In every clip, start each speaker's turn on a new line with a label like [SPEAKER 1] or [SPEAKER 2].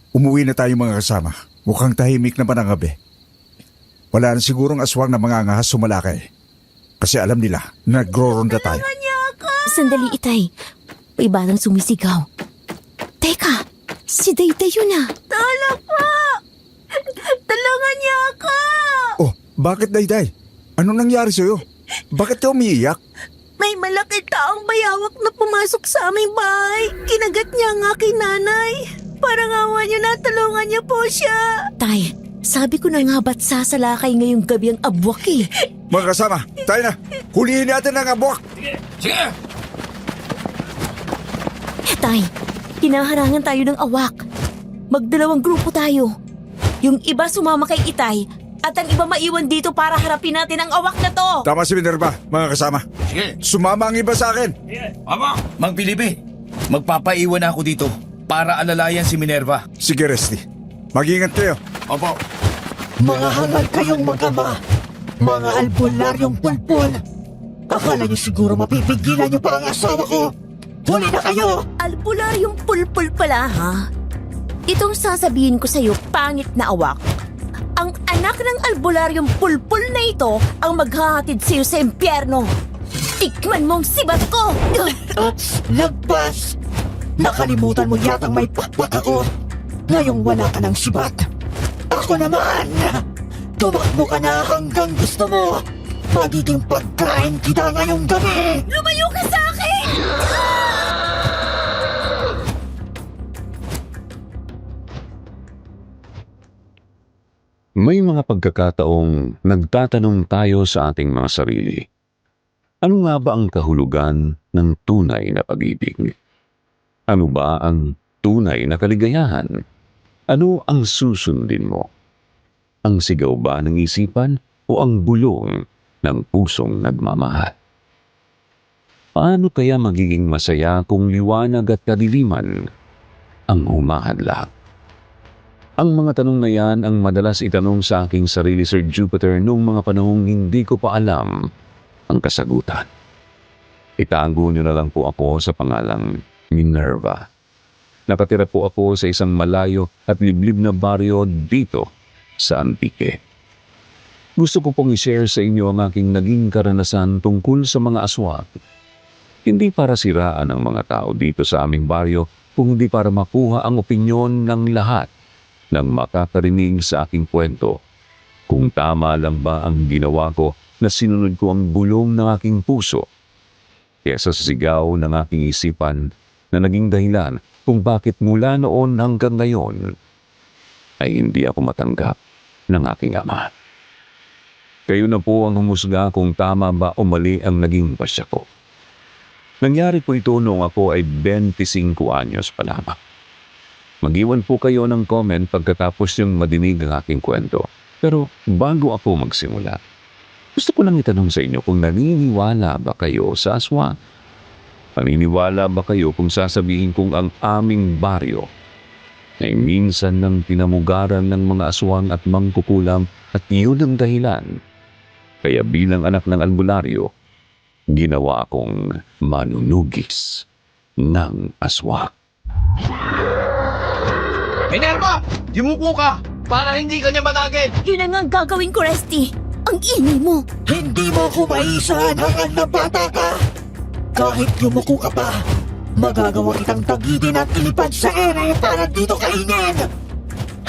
[SPEAKER 1] Umuwi na tayo mga kasama. Mukhang tahimik naman ang gabi. Wala na sigurong aswang na mga angahas sumalakay. Kasi alam nila, nagro-ronda tayo.
[SPEAKER 2] Sandali, Itay. May iba nang sumisigaw. Teka, si Dayday yun ah.
[SPEAKER 3] Tulong po! Tulungan niyo ako!
[SPEAKER 1] Oh, bakit Dayday? Anong nangyari sa'yo? Bakit ka umiiyak?
[SPEAKER 3] May malaki taong bayawak na pumasok sa aming bahay. Kinagat niya ang aking nanay. Parang awa niyo na, tulungan niyo po siya.
[SPEAKER 2] Tay, sabi ko na nga ba't sasalakay ngayong gabi ang abwak eh.
[SPEAKER 1] Mga kasama, tayo na. Hulihin natin ang abwak.
[SPEAKER 4] Sige!
[SPEAKER 2] Tay, hinaharangan tayo ng awak. Magdalawang grupo tayo. Yung iba sumama kay Itay at ang iba maiwan dito para harapin natin ang awak na to.
[SPEAKER 1] Tama si Minerva, mga kasama.
[SPEAKER 4] Sige!
[SPEAKER 1] Sumama ang iba sa akin.
[SPEAKER 4] Aba! Mang Felipe, magpapaiwan ako dito para alalayan si Minerva.
[SPEAKER 1] Sige, Resty. Mag-ingat kayo.
[SPEAKER 4] Opo.
[SPEAKER 5] Mga hangal kayong mag-ama, mga albularyong pulpul. Akala niyo siguro mapipigilan niyo pa ang asawa ko. Huli na kayo!
[SPEAKER 2] Albularyong pulpul pala ha? Itong sasabihin ko sa'yo, pangit na awak. Ang anak ng albularyong pulpul na ito ang maghahatid sa'yo sa impyerno. Tikman mong sibat ko!
[SPEAKER 5] At lagpas! Nakalimutan mo yatang may pakpak ako. Ngayong wala ka ng sibat. Ako naman! Tumakbo ka na hanggang gusto mo. Magiging pagkain kita ngayong gabi.
[SPEAKER 2] Lumayo ka sa akin!
[SPEAKER 6] May mga pagkakataong nagtatanong tayo sa ating mga sarili. Ano nga ba ang kahulugan ng tunay na pag-ibig? Ano ba ang tunay na kaligayahan? Ano ang susundin mo? Ang sigaw ba ng isipan o ang bulong ng pusong nagmamahal? Paano kaya magiging masaya kung liwanag at kadiliman ang humahadlang? Ang mga tanong na yan ang madalas itanong sa aking sarili, Sir Jupiter, noong mga panahong hindi ko pa alam ang kasagutan. Itago niyo na lang po ako sa pangalang Minerva. Nakatira po ako sa isang malayo at liblib na baryo dito sa Antique. Gusto ko pong i-share sa inyo ang aking naging karanasan tungkol sa mga aswang. Hindi para siraan ang mga tao dito sa aming baryo, kundi para makuha ang opinyon ng lahat nang makakarinig sa aking kwento. Kung tama lang ba ang ginawa ko na sinunod ko ang bulong ng aking puso kesa sa sigaw ng aking isipan na naging dahilan kung bakit mula noon hanggang ngayon ay hindi ako matanggap ng aking ama. Kayo na po ang humusga kung tama ba o mali ang naging pasya ko. Nangyari po ito noong ako ay 25 anyos pa lamang. Mag-iwan po kayo ng comment pagkatapos yung madinig ang aking kwento. Pero bago ako magsimula, gusto ko lang itanong sa inyo kung naniniwala ba kayo sa aswang? Naniniwala ba kayo kung sasabihin kong ang aming baryo ay minsan ng tinamugaran ng mga aswang at mangkukulam at iyon ang dahilan? Kaya bilang anak ng albularyo, ginawa akong manunugis ng aswang.
[SPEAKER 4] Minerva! Yumuko ka para hindi ka niya managin!
[SPEAKER 2] Yun ang ang gagawin ko, Resty. Ang ingay mo.
[SPEAKER 5] Hindi mo ko maisahan hanggang na bata ka. Kahit yumuko ka pa, magagawa kitang tagidin at ilipad sa ere para dito kainin.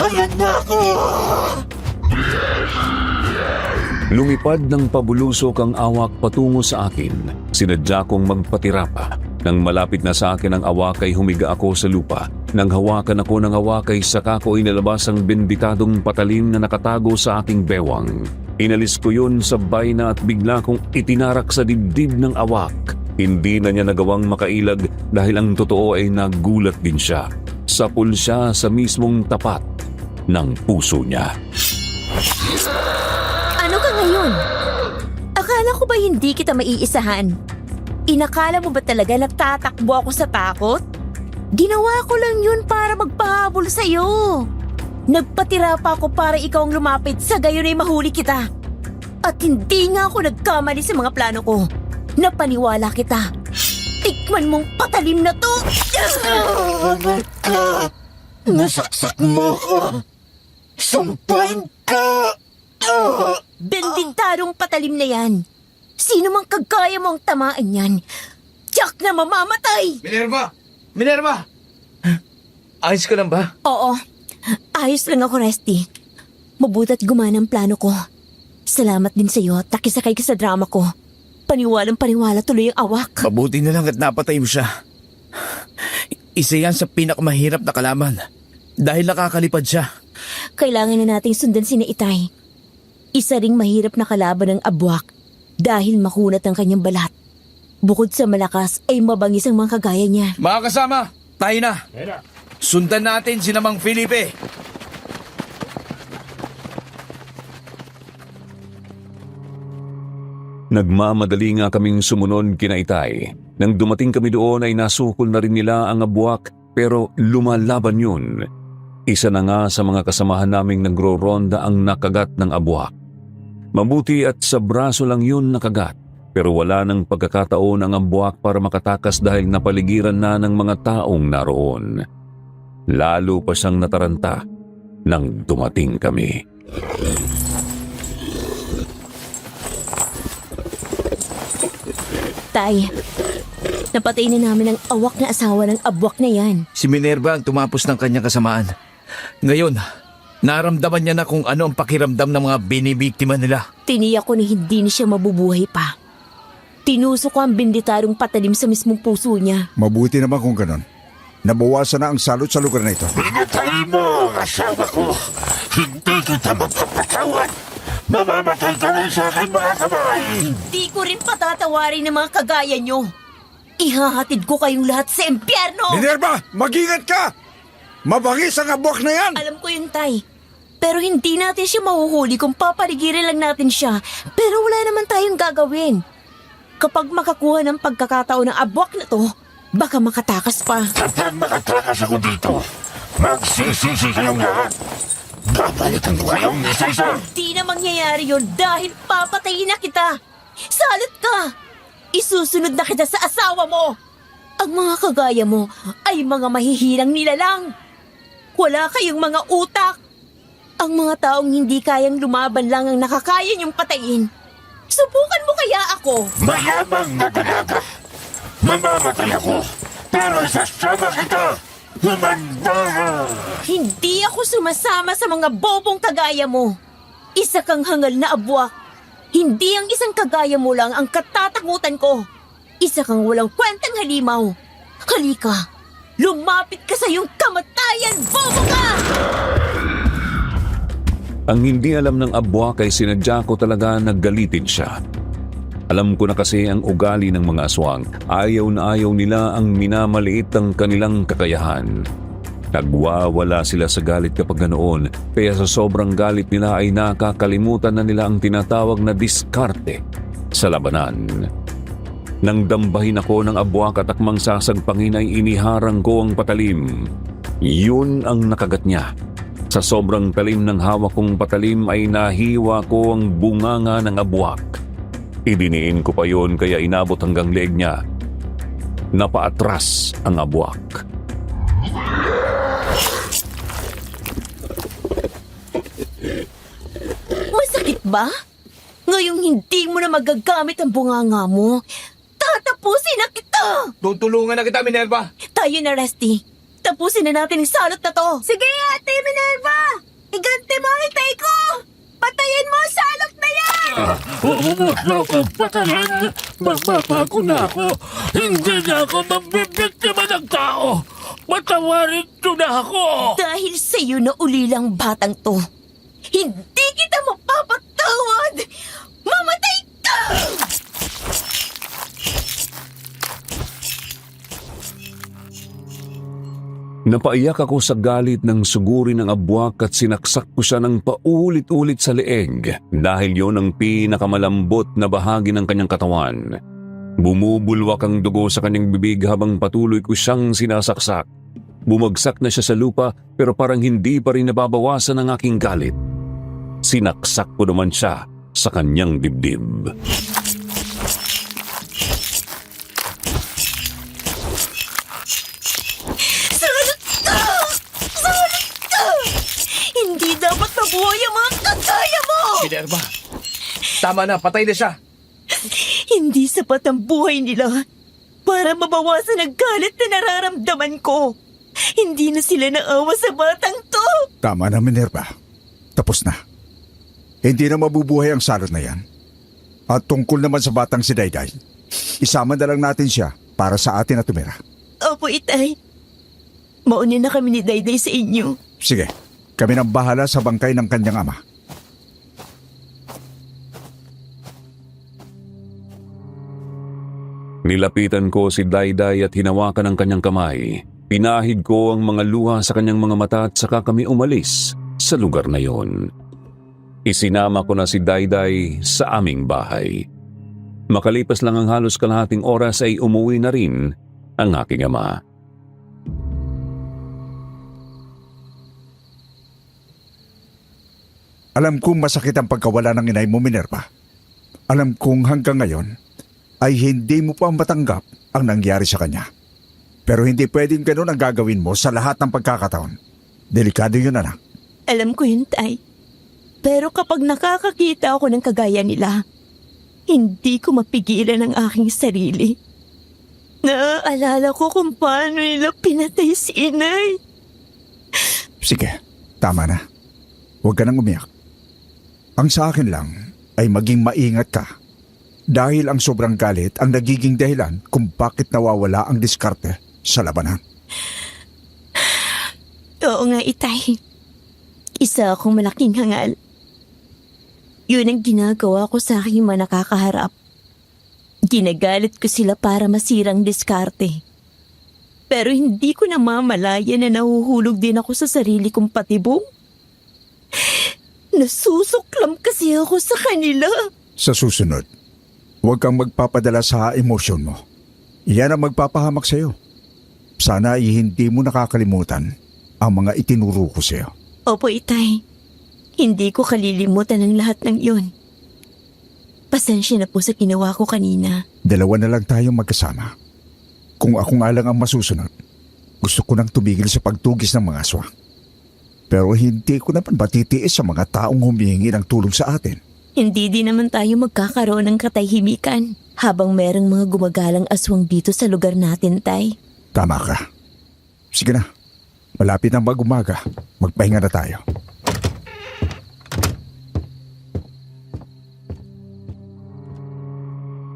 [SPEAKER 5] Ayan na ako!
[SPEAKER 6] Lumipad ng pabulusok ang awak patungo sa akin. Sinadya kong magpatira pa. Nang malapit na sa akin ang awak ay humiga ako sa lupa. Nang hawakan ako ng awak ay saka ko inalabas ang benditadong patalim na nakatago sa aking bewang. Inalis ko yun sabay na at bigla kong itinarak sa dibdib ng awak. Hindi na niya nagawang makailag dahil ang totoo ay nagulat din siya. Sapul siya sa mismong tapat ng puso niya.
[SPEAKER 2] Ano ka ngayon? Akala ko ba hindi kita maiisahan? Inakala mo ba talaga nagtatakbo ako sa takot? Ginawa ko lang yun para magpahabol sa'yo. Nagpatira pa ako para ikaw ang lumapit sa gayon ay mahuli kita. At hindi nga ako nagkamali sa mga plano ko. Napaniwala kita. Tikman mong patalim na to!
[SPEAKER 5] Hangal ka! Nasaksak mo ko! Sumpahin ka!
[SPEAKER 2] Benditarong patalim na yan. Sino mang kagaya mo ang tamaan yan? Tiyak na mamamatay!
[SPEAKER 4] Minerva! Minerva! Ayos ka lang ba?
[SPEAKER 2] Oo, ayos lang ako, Resty. Mabuta't gumana ang plano ko. Salamat din sa'yo at nakisakay ka sa drama ko. Paniwalang-paniwala tuloy ang awak.
[SPEAKER 4] Mabuti na lang at napatay mo siya. Isa yan sa pinakamahirap na kalaban. Dahil nakakalipad siya.
[SPEAKER 2] Kailangan na nating sundan si Itay. Isa ring mahirap na kalaban ng abwak dahil makunat ang kanyang balat. Bukod sa malakas ay mabangis ang mga kagaya niya.
[SPEAKER 4] Mga kasama, tayo na. Sundan natin si Mang Felipe.
[SPEAKER 6] Nagmamadali nga kaming sumunod kina Itay. Nang dumating kami doon ay nasukol na rin nila ang abwak pero lumalaban yun. Isa na nga sa mga kasamahan naming nagro-ronda ang nakagat ng abwak. Mabuti at sa braso lang yun nakagat pero wala nang pagkakataon ang abwak para makatakas dahil napaligiran na ng mga taong naroon. Lalo pa siyang nataranta nang dumating kami.
[SPEAKER 2] Tay, napatay na namin ang awak na asawa ng abwak na yan.
[SPEAKER 4] Si Minerva ang tumapos ng kanyang kasamaan. Ngayon, naramdaman niya na kung ano ang pakiramdam ng mga binibiktima nila.
[SPEAKER 2] Tiniyak ko na hindi na siya mabubuhay pa. Tinusok ko ang benditarong patalim sa mismong puso niya.
[SPEAKER 1] Mabuti naman kung ganon. Nabawasan na ang salot sa lugar na ito.
[SPEAKER 5] Pinatay mo ang asawa ko! Hindi kita magpapatawad! Mamamatay ka rin sa aking mga kamay!
[SPEAKER 2] Di ko rin patatawarin ng mga kagaya nyo. Ihahatid ko kayong lahat sa impyerno!
[SPEAKER 1] Minerva, mag-ingat ka! Mabangis ang abwak na yan!
[SPEAKER 2] Alam ko yun, Tay. Pero hindi natin siya mahuhuli kung papaligirin lang natin siya. Pero wala naman tayong gagawin. Kapag makakuha ng pagkakataon ng abwak na to, baka makatakas pa.
[SPEAKER 5] Kapag makatakas ako dito, magsisisi kayong lahat! Babalikan ko kayong isa-isa!
[SPEAKER 2] Di na mangyayari yun dahil papatayin na kita. Salot ka! Isusunod na kita sa asawa mo. Ang mga kagaya mo ay mga mahihirang nilalang. Wala kayong mga utak. Ang mga taong hindi kayang lumaban lang ang nakakaya niyong patayin. Subukan mo kaya ako.
[SPEAKER 5] Mayamang na dalaga! Mamamatay ako! Pero isasama kita! Humanda!
[SPEAKER 2] Hindi ako sumasama sa mga bobong kagaya mo. Isa kang hangal na abwak. Hindi ang isang kagaya mo lang ang katatakutan ko. Isa kang walang kwentang halimaw. Halika, lumapit ka sa iyong kamatayan, bobo ka!
[SPEAKER 6] Ang hindi alam ng abwak ay sinadya ko talaga na galitin siya. Alam ko na kasi ang ugali ng mga aswang. Ayaw na ayaw nila ang minamaliit ang kanilang kakayahan. Nagwawala sila sa galit kapag ganoon, kaya sa sobrang galit nila ay nakakalimutan na nila ang tinatawag na diskarte sa labanan. Nang dambahin ako ng abwak at akmang sasagpangin ay iniharang ko ang patalim. Yun ang nakagat niya. Sa sobrang talim ng hawak kong patalim ay nahiwa ko ang bunganga ng abwak. Idiniin ko pa yon kaya inabot hanggang leeg niya. Napaatras ang abwak.
[SPEAKER 2] Masakit ba? Ngayong hindi mo na magagamit ang bunganga mo, tatapusin na kita!
[SPEAKER 4] Tutulungan na kita, Minerva.
[SPEAKER 2] Tayo na, Resty. Tapusin na natin ang salot na to.
[SPEAKER 3] Sige, Ate Minerva! Iganti mo ang itay ko! Patayin mo ang salot na yan!
[SPEAKER 5] Huwag na akong patayin! Magbabago na ako! Hindi na ako mabibiktima ng tao! Matawarin ko na ako!
[SPEAKER 2] Dahil sa'yo na ulilang batang to, hindi kita mapapatawad! Mamatay ka!
[SPEAKER 6] Napaiyak ako sa galit ng suguri ng abwak at sinaksak ko siya ng paulit-ulit sa leeg dahil yon ang pinakamalambot na bahagi ng kanyang katawan. Bumubulwak ang dugo sa kanyang bibig habang patuloy ko siyang sinasaksak. Bumagsak na siya sa lupa pero parang hindi pa rin nababawasan ang aking galit. Sinaksak ko naman siya sa kanyang dibdib.
[SPEAKER 2] Salot ka! Salot
[SPEAKER 4] Minerva, tama na, patay na siya.
[SPEAKER 2] Hindi sapat ang buhay nila para mabawasan ang galit na nararamdaman ko. Hindi na sila naawa sa batang to.
[SPEAKER 1] Tama na, Minerva. Tapos na. Hindi na mabubuhay ang salot na yan. At tungkol naman sa batang si Dayday, isama na lang natin siya para sa atin na tumira.
[SPEAKER 2] Opo, Itay. Mauna na kami ni Dayday sa inyo.
[SPEAKER 1] Sige, kami nang bahala sa bangkay ng kanyang ama.
[SPEAKER 6] Nilapitan ko si Dayday at hinawakan ang kanyang kamay. Pinahid ko ang mga luha sa kanyang mga mata at saka kami umalis sa lugar na yon. Isinama ko na si Dayday sa aming bahay. Makalipas lang ang halos kalahating oras ay umuwi na rin ang aking ama.
[SPEAKER 1] Alam kong masakit ang pagkawala ng inay mo, Minerva. Alam kong hanggang ngayon ay hindi mo pa matanggap ang nangyari sa kanya. Pero hindi pwedeng ganun ang gagawin mo sa lahat ng pagkakataon. Delikado yun, anak.
[SPEAKER 2] Alam ko yun, Tay. Pero kapag nakakakita ako ng kagaya nila, hindi ko mapigilan ang aking sarili. Naaalala ko kung paano nila pinatay si inay.
[SPEAKER 1] Sige, tama na. Huwag ka nang umiyak. Ang sa akin lang ay maging maingat ka. Dahil ang sobrang galit ang nagiging dahilan kung bakit nawawala ang diskarte sa labanan.
[SPEAKER 2] Oo nga, Itay. Isa akong malaking hangal. Yun ang ginagawa ko sa aking mga nakakaharap. Ginagalit ko sila para masirang diskarte. Pero hindi ko namamalaya na nahuhulog din ako sa sarili kong patibong. Nasusuklam kasi ako sa kanila.
[SPEAKER 1] Sa susunod, huwag kang magpapadala sa emosyon mo. Yan ang magpapahamak sa'yo. Sana ay hindi mo nakakalimutan ang mga itinuro ko sa'yo.
[SPEAKER 2] Opo, Itay. Hindi ko kalilimutan ang lahat ng yun. Pasensya na po sa ginawa ko kanina.
[SPEAKER 1] Dalawa na lang tayong magkasama. Kung ako nga lang ang masusunod, gusto ko nang tumigil sa pagtugis ng mga aswang. Pero hindi ko naman matitiis sa mga taong humihingi ng tulong sa atin.
[SPEAKER 2] Hindi din naman tayo magkakaroon ng katahimikan habang merong mga gumagalang aswang dito sa lugar natin, Tay.
[SPEAKER 1] Tama ka. Sige na, malapit ang mag-umaga. Magpahinga na tayo.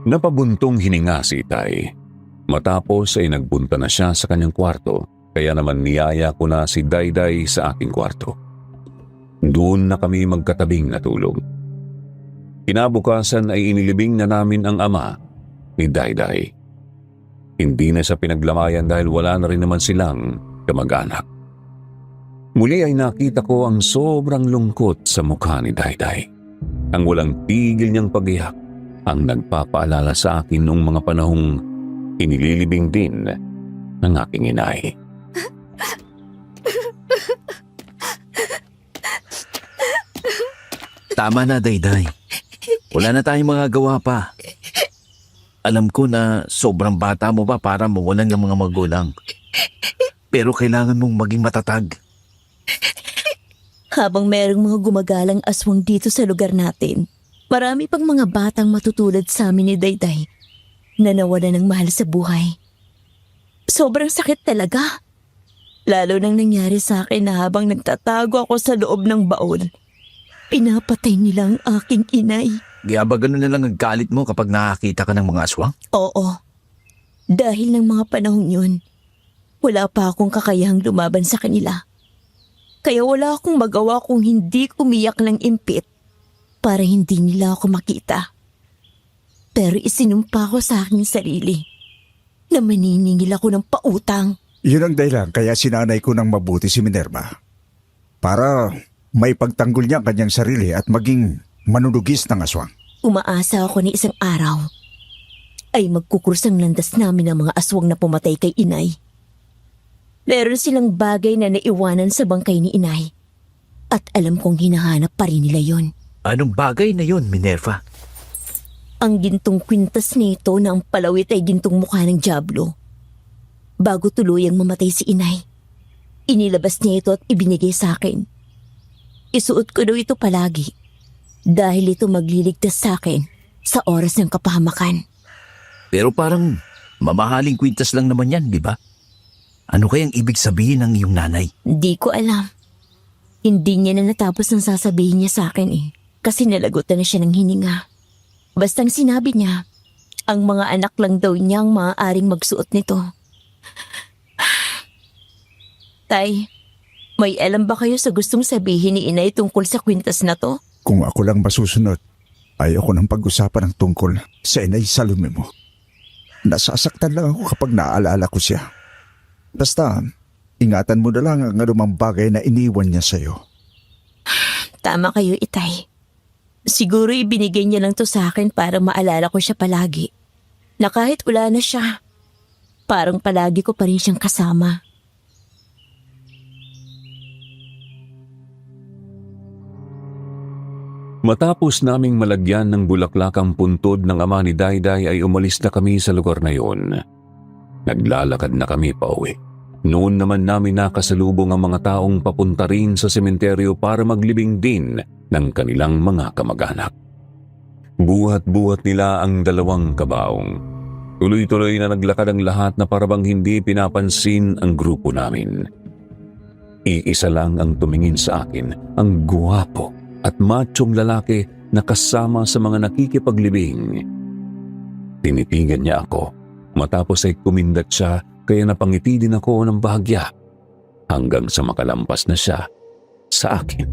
[SPEAKER 6] Napabuntong hininga si Itay. Matapos ay nagbunta na siya sa kanyang kwarto, kaya naman niyaya ko na si Dayday sa aking kwarto. Doon na kami magkatabing natulog. Kinabukasan ay inilibing na namin ang ama ni Dayday. Hindi na siya pinaglamayan dahil wala na rin naman silang kamag-anak. Muli ay nakita ko ang sobrang lungkot sa mukha ni Dayday. Ang walang tigil niyang pag-iyak ang nagpapaalala sa akin noong mga panahong inililibing din ng aking inay.
[SPEAKER 4] Tama na, Dayday. Wala na tayong magagawa pa. Alam ko na sobrang bata mo pa para mawalan ng mga magulang. Pero kailangan mong maging matatag.
[SPEAKER 2] Habang merong mga gumagalang aswang dito sa lugar natin, marami pang mga batang matutulad sa amin ni Dayday na nawalan ng mahal sa buhay. Sobrang sakit talaga. Lalo nang nangyari sa akin na habang nagtatago ako sa loob ng baon, pinapatay nila ang aking inay.
[SPEAKER 4] Kaya ba ganun na lang ang galit mo kapag nakakita ka ng mga aswang?
[SPEAKER 2] Oo. Dahil ng mga panahong yun, wala pa akong kakayahang lumaban sa kanila. Kaya wala akong magawa kung hindi umiyak ng impit para hindi nila ako makita. Pero isinumpa ko sa aking sarili na maniningil ako ng pautang.
[SPEAKER 1] Yun ang dahilan kaya sinanay ko ng mabuti si Minerva. Para may pagtanggol niya ang kanyang sarili at maging manunugis ng aswang.
[SPEAKER 2] Umaasa ako ni isang araw ay magkukursang landas namin ang mga aswang na pumatay kay inay. Meron silang bagay na naiwanan sa bangkay ni inay. At alam kong hinahanap pa rin nila yon.
[SPEAKER 4] Anong bagay na yon, Minerva?
[SPEAKER 2] Ang gintong kwintas nito na ang palawit ay gintong mukha ng dyablo. Bago tuluyang mamatay si inay, inilabas niya ito at ibinigay sa akin. Isuot ko daw ito palagi Dahil ito magliligtas sa akin sa oras ng kapahamakan.
[SPEAKER 4] Pero parang mamahaling kwintas lang naman yan, di ba? Ano kayang ibig sabihin ng iyong nanay?
[SPEAKER 2] Di ko alam. Hindi niya na natapos ang sasabihin niya sa akin kasi nalagutan na siya ng hininga. Bastang sinabi niya, ang mga anak lang daw niya ang maaaring magsuot nito. Tay, may alam ba kayo sa gustong sabihin ni inay tungkol sa kwintas na to?
[SPEAKER 1] Kung ako lang masusunod, ayoko nang pag-usapan ng tungkol sa inay Salome mo. Nasasaktan lang ako kapag naaalala ko siya. Basta, ingatan mo na lang ang anumang bagay na iniwan niya sa'yo.
[SPEAKER 2] Tama kayo, itay. Siguro ibinigay niya lang to sa akin para maalala ko siya palagi. Na kahit wala na siya, parang palagi ko pa rin siyang kasama.
[SPEAKER 6] Matapos naming malagyan ng bulaklak ang puntod ng ama ni Dayday ay umalis na kami sa lugar na yun. Naglalakad na kami pauwi. Noon naman namin nakasalubong ang mga taong papunta rin sa sementeryo para maglibing din ng kanilang mga kamag-anak. Buhat-buhat nila ang dalawang kabaong. Tuloy-tuloy na naglakad ang lahat na parabang hindi pinapansin ang grupo namin. Iisa lang ang tumingin sa akin, ang guwapo at machong lalaki na kasama sa mga nakikipaglibing. Tinitigan niya ako, matapos ay kumindat siya kaya napangiti din ako ng bahagya hanggang sa makalampas na siya sa akin.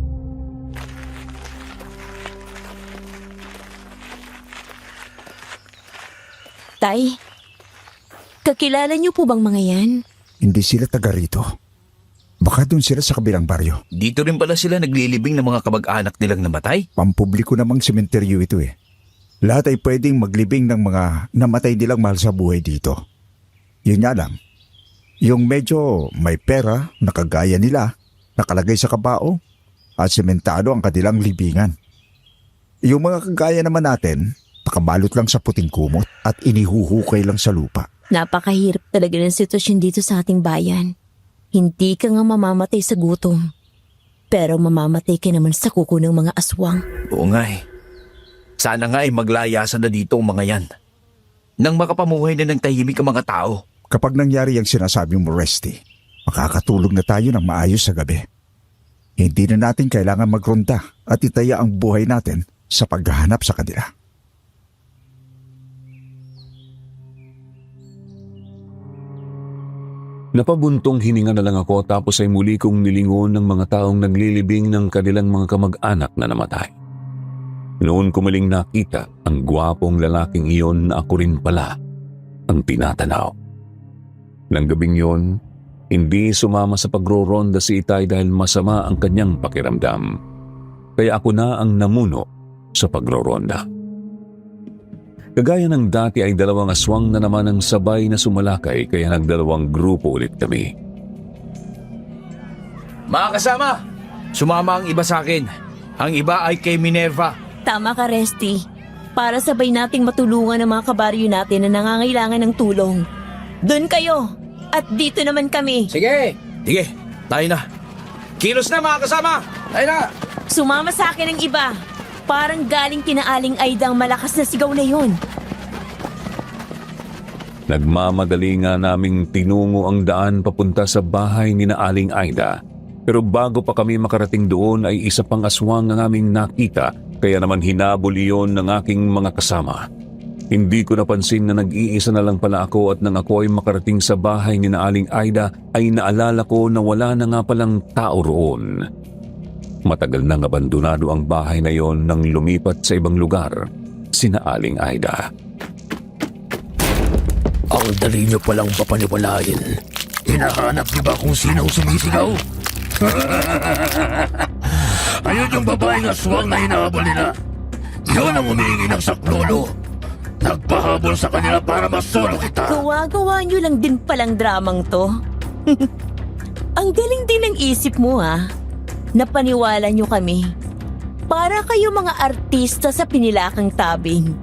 [SPEAKER 2] Tay, kakilala niyo po bang mga yan?
[SPEAKER 1] Hindi sila taga rito. Baka doon sila sa kabilang baryo.
[SPEAKER 4] Dito rin pala sila naglilibing ng mga kamag-anak nilang namatay?
[SPEAKER 1] Pampubliko namang sementeryo ito eh. Lahat ay pwedeng maglibing ng mga namatay nilang mahal sa buhay dito. Yun nga lang, yung medyo may pera na kagaya nila, nakalagay sa kabao at sementado ang kanilang libingan. Yung mga kagaya naman natin, nakabalot lang sa puting kumot at inihuhukay lang sa lupa.
[SPEAKER 2] Napakahirap talaga ng sitwasyon dito sa ating bayan. Hindi ka nga mamamatay sa gutom. Pero mamamatay ka naman sa kuko ng mga aswang.
[SPEAKER 4] Oo nga eh. Sana nga ay maglayasan na dito ang mga yan. Nang makapamuhay na ng tahimik ang mga tao.
[SPEAKER 1] Kapag nangyari ang sinasabi mo, Resty, makakatulog na tayo ng maayos sa gabi. Hindi na natin kailangan magronda at itaya ang buhay natin sa paghahanap sa kanila.
[SPEAKER 6] Napabuntong hininga na lang ako tapos ay muli kong nilingon ng mga taong naglilibing ng kanilang mga kamag-anak na namatay. Noon ko muling nakita ang gwapong lalaking iyon na ako rin pala ang tinatanaw. Nang gabing yon, hindi sumama sa pagro-ronda si Itay dahil masama ang kanyang pakiramdam. Kaya ako na ang namuno sa pagro-ronda. Kagaya ng dati ay dalawang aswang na naman ang sabay na sumalakay kaya nagdalawang grupo ulit kami.
[SPEAKER 4] Mga kasama, sumama ang iba sa akin. Ang iba ay kay Minerva.
[SPEAKER 2] Tama ka, Resty. Para sabay nating matulungan ang mga kabaryo natin na nangangailangan ng tulong. Doon kayo! At dito naman kami.
[SPEAKER 4] Sige, tayo na. Kilos na mga kasama! Tayo na!
[SPEAKER 2] Sumama sa akin ang iba. Parang galing kina Aling Aida ang malakas na sigaw na yun.
[SPEAKER 6] Nagmamadali nga naming tinungo ang daan papunta sa bahay ni na Aling Aida. Pero bago pa kami makarating doon ay isa pang aswang ang aming nakita kaya naman hinabol iyon ng aking mga kasama. Hindi ko napansin na nag-iisa na lang pala ako at nang ako ay makarating sa bahay ni na Aling Aida ay naalala ko na wala na nga palang tao roon. Matagal nang abandonado ang bahay na yon nang lumipat sa ibang lugar sina Aling Aida.
[SPEAKER 7] Ang dali niyo palang papaniwalain. Hinahanap niyo ba kung sino sumisigaw? Ayun yung babaeng aswang na hinahabol nila. Yun ang humihingi ng saklolo. Nagpahabol sa kanila para masolo kita.
[SPEAKER 2] Gawa-gawa nyo lang din palang dramang to. Ang galing din ng isip mo, ha? Napaniwala nyo kami. Para kayo mga artista sa pinilakang tabing.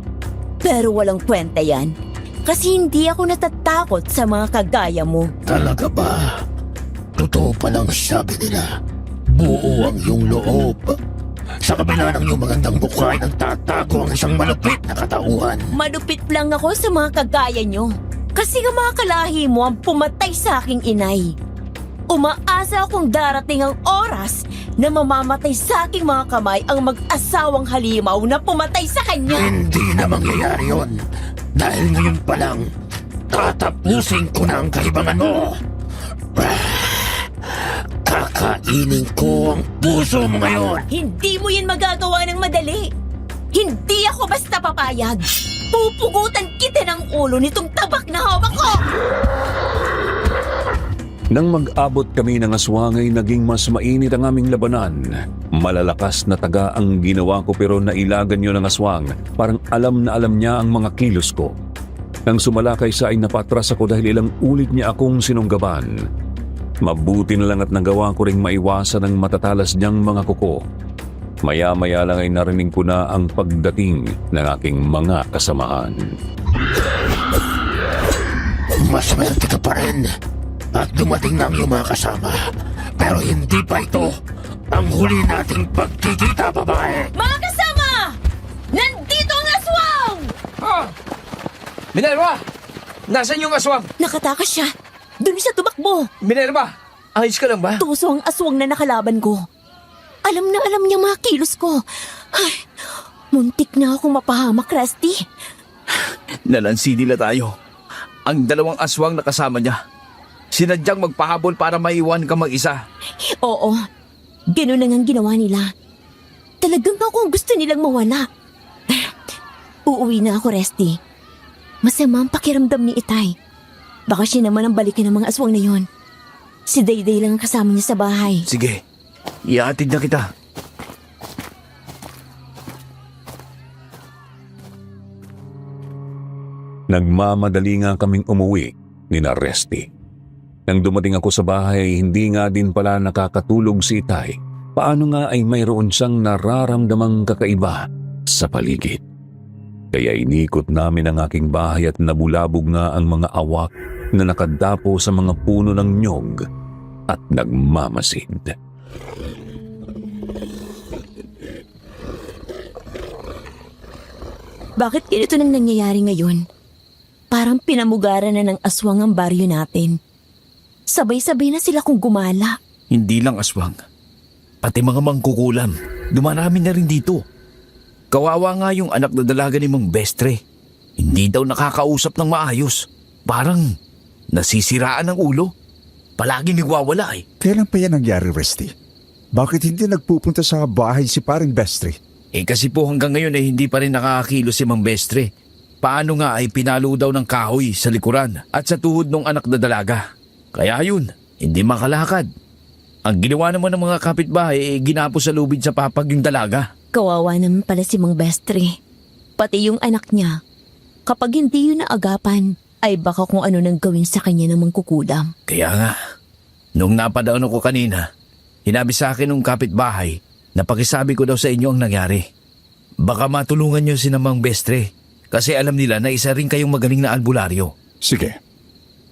[SPEAKER 2] Pero walang kwenta yan. Kasi hindi ako natatakot sa mga kagaya mo.
[SPEAKER 7] Talaga ba? Totoo palang sabi nila. Buo ang iyong loob. Sa kabila ng iyong magandang mukha ay nagtatago ang isang malupit na katauhan.
[SPEAKER 2] Malupit lang ako sa mga kagaya nyo. Kasi nga mga kalahi mo ang pumatay sa aking inay. Umaasa akong darating ang oras na mamamatay sa aking mga kamay ang mag-asawang halimaw na pumatay sa kanya.
[SPEAKER 7] Hindi na mangyayari yun. Dahil ngayon pa lang, tatapusin ko na ang kahibangan mo. Kakainin ko ang puso mo ngayon.
[SPEAKER 2] Hindi mo yan magagawa ng madali. Hindi ako basta papayag. Pupugutan kita ng ulo nitong tabak na hawak ko!
[SPEAKER 6] Nang mag-abot kami ng aswang ay naging mas mainit ang aming labanan. Malalakas na taga ang ginawa ko pero nailagan yun ng aswang. Parang alam na alam niya ang mga kilos ko. Nang sumalakay siya ay napatras ako dahil ilang ulit niya akong sinunggaban. Mabuti na lang at nagawa ko ring maiwasan ang matatalas niyang mga kuko. Maya-maya lang ay narinig ko na ang pagdating ng aking mga kasamahan.
[SPEAKER 7] Mas swerte ka pa rin. At dumating na ang iyong mga kasama. Pero hindi pa ito ang huli nating pagkikita, babae.
[SPEAKER 2] Mga kasama! Nandito ang aswang!
[SPEAKER 8] Minerva! Nasaan yung aswang?
[SPEAKER 2] Nakatakas siya. Doon siya tumakbo.
[SPEAKER 8] Minerva! Ayos ka lang ba?
[SPEAKER 2] Tuso ang aswang na nakalaban ko. Alam na alam niya mga kilos ko. Ay, muntik na akong mapahamak, Rusty.
[SPEAKER 4] Nalansi nila tayo. Ang dalawang aswang na kasama niya. Sinadyang magpahabol para maiwan ka mag-isa.
[SPEAKER 2] Oo, ganun na nga ang ginawa nila. Talagang ako gusto nilang mawala. Uuwi na ako, Rusty. Masama ang pakiramdam ni Itay. Baka siya naman ang balikin ng mga aswang na yon. Si Dayday lang ang kasama niya sa bahay.
[SPEAKER 4] Sige, iatid na kita.
[SPEAKER 6] Nagmamadali nga kaming umuwi ni Rusty. Nang dumating ako sa bahay, hindi nga din pala nakakatulog si Itay. Paano nga ay mayroon siyang nararamdamang kakaiba sa paligid. Kaya inikot namin ang aking bahay at nabulabog nga ang mga awak na nakadapo sa mga puno ng nyog at nagmamasid.
[SPEAKER 2] Bakit ganito nang nangyayari ngayon? Parang pinamugaran na ng aswang ang baryo natin. Sabay-sabay na sila kung gumala.
[SPEAKER 4] Hindi lang aswang. Pati mga mangkukulam. Dumarami na rin dito. Kawawa nga yung anak na dalaga ni Mang Bestre. Hindi daw nakakausap ng maayos. Parang nasisiraan ang ulo. Palagi nagwawala eh.
[SPEAKER 1] Kailan pa yan nangyari, Rusty? Bakit hindi nagpupunta sa bahay si paring Bestre?
[SPEAKER 4] Kasi po hanggang ngayon hindi pa rin nakakakilos si Mang Bestre. Paano nga ay pinalo daw ng kahoy sa likuran at sa tuhod ng anak na dalaga. Kaya yun, hindi makalakad. Ang ginawa naman ng mga kapitbahay ginapo sa lubid sa papag yung dalaga.
[SPEAKER 2] Kawawa naman pala si Mang Bestre. Pati yung anak niya. Kapag hindi yun naagapan, ay baka kung ano nang gawin sa kanya ng mangkukulam.
[SPEAKER 4] Kaya nga, nung napadaan ako kanina, hinabi sa akin ng kapitbahay na pakisabi ko daw sa inyo ang nangyari. Baka matulungan niyo si Mang Bestre kasi alam nila na isa rin kayong magaling na albularyo.
[SPEAKER 1] Sige,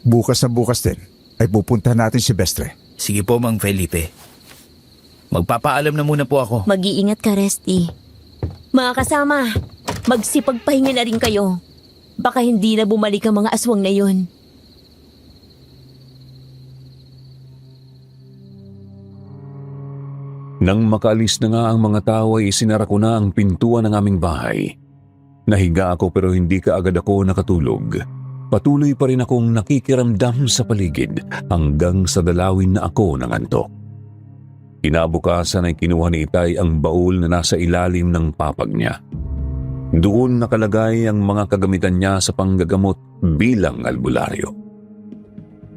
[SPEAKER 1] bukas na bukas din ay pupuntahan natin si Bestre.
[SPEAKER 4] Sige po, Mang Felipe. Magpapaalam na muna po ako.
[SPEAKER 2] Mag-iingat ka, Resty. Mga kasama, magsipagpahinga na rin kayo. Baka hindi na bumalik ang mga aswang na yun.
[SPEAKER 6] Nang makaalis na nga ang mga tao ay isinara ko na ang pintuan ng aming bahay. Nahiga ako pero hindi kaagad ako nakatulog. Patuloy pa rin akong nakikiramdam sa paligid hanggang sa dalawin na ako ng antok. Kinabukasan ay kinuha ni Itay ang baul na nasa ilalim ng papag niya. Doon nakalagay ang mga kagamitan niya sa panggagamot bilang albularyo.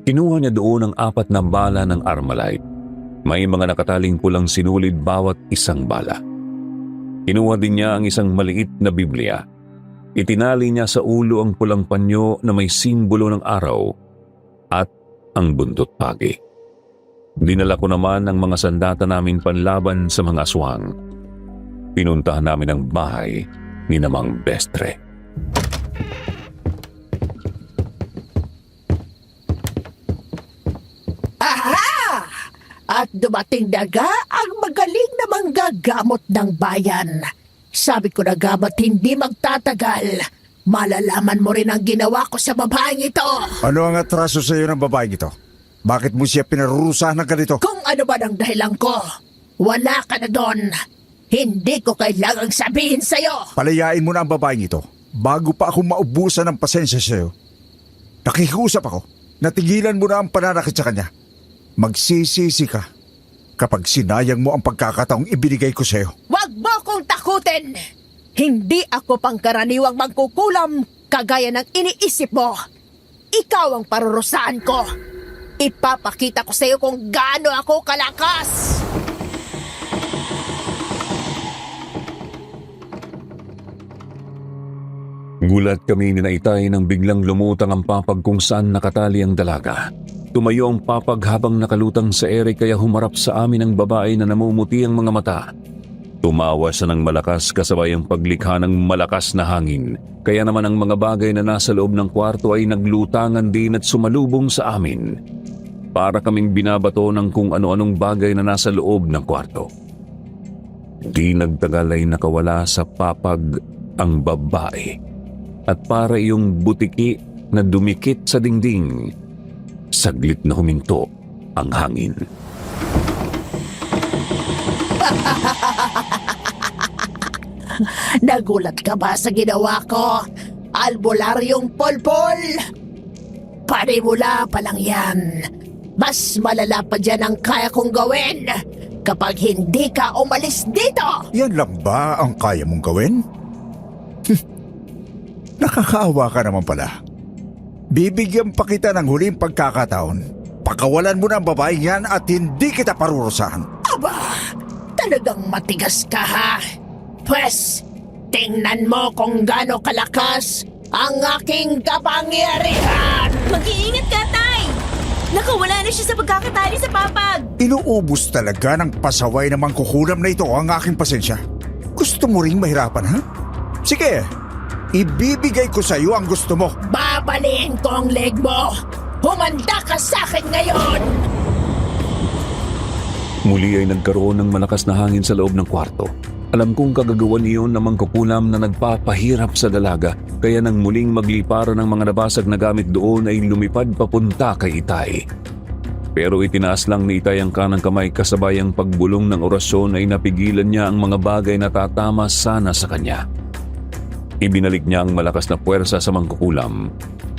[SPEAKER 6] Kinuha niya doon ang 4 na bala ng Armalite. May mga nakataling pulang sinulid bawat isang bala. Kinuha din niya ang isang maliit na Biblia. Itinali niya sa ulo ang pulang panyo na may simbolo ng araw at ang buntot pagi. Dinala ko naman ang mga sandata namin panlaban sa mga aswang. Pinuntahan namin ang bahay ni Mang Bestre.
[SPEAKER 5] At dumating na nga ang magaling na mga manggagamot ng bayan. Sabi ko na gamat hindi magtatagal. Malalaman mo rin ang ginawa ko sa babaeng ito.
[SPEAKER 1] Ano ang atraso sa iyo ng babaeng ito? Bakit mo siya pinarurusahan ng ganito?
[SPEAKER 5] Kung ano ba ang dahilan ko, wala ka na doon. Hindi ko kailangang sabihin sa'yo.
[SPEAKER 1] Palayain mo na ang babaeng ito bago pa ako maubusan ng pasensya sa iyo. Nakikiusap ako. Natigilan mo na ang pananakit sa kanya. Magsisisi ka kapag sinayang mo ang pagkakataong ibinigay ko sa iyo.
[SPEAKER 5] Huwag mo kong takutin! Hindi ako pangkaraniwang magkukulam kagaya ng iniisip mo. Ikaw ang parurusahan ko. Ipapakita ko sa iyo kung gaano ako kalakas.
[SPEAKER 6] Gulat kami ni Naitay nang biglang lumutang ang papag kung saan nakatali ang dalaga. Tumayo ang papag habang nakalutang sa ere kaya humarap sa amin ang babae na namumuti ang mga mata. Tumawa siya ng malakas kasabay ang paglikha ng malakas na hangin. Kaya naman ang mga bagay na nasa loob ng kwarto ay naglutangan din at sumalubong sa amin. Para kaming binabato ng kung ano-anong bagay na nasa loob ng kwarto. Di nagtagal ay nakawala sa papag ang babae. At para iyong butiki na dumikit sa dingding. Saglit na huminto ang hangin.
[SPEAKER 5] Nagulat ka ba sa ginawa ko? Albularyong polpol! Panimula pa lang yan. Mas malala pa dyan ang kaya kong gawin kapag hindi ka umalis dito!
[SPEAKER 1] Yan lang ba ang kaya mong gawin? Nakakaawa ka naman pala. Bibigyan pa kita ng huling pagkakataon. Pakawalan mo na ang babaeng yan at hindi kita parurusahan.
[SPEAKER 5] Aba, talagang matigas ka ha? Pwes, tingnan mo kung gaano kalakas ang aking kapangyarihan!
[SPEAKER 2] Mag-iingat ka, Tay! Nakawala na siya sa pagkakatali sa papag!
[SPEAKER 1] Inuubos talaga ng pasaway na mangkukulam na ito ang aking pasensya. Gusto mo ring mahirapan, ha? Sige, ibibigay ko sa iyo ang gusto mo.
[SPEAKER 5] Babaliin ko ang leg mo! Humanda ka sa akin ngayon!
[SPEAKER 6] Muli ay nagkaroon ng malakas na hangin sa loob ng kwarto. Alam kong kagagawan iyon na mangkukulam na nagpapahirap sa dalaga, kaya nang muling magliparan ng mga nabasag na gamit doon ay lumipad papunta kay Itay. Pero itinaas lang ni Itay ang kanang kamay kasabay ang pagbulong ng orasyon ay napigilan niya ang mga bagay na tatama sana sa kanya. Ibinalik niya ang malakas na puwersa sa mangkukulam.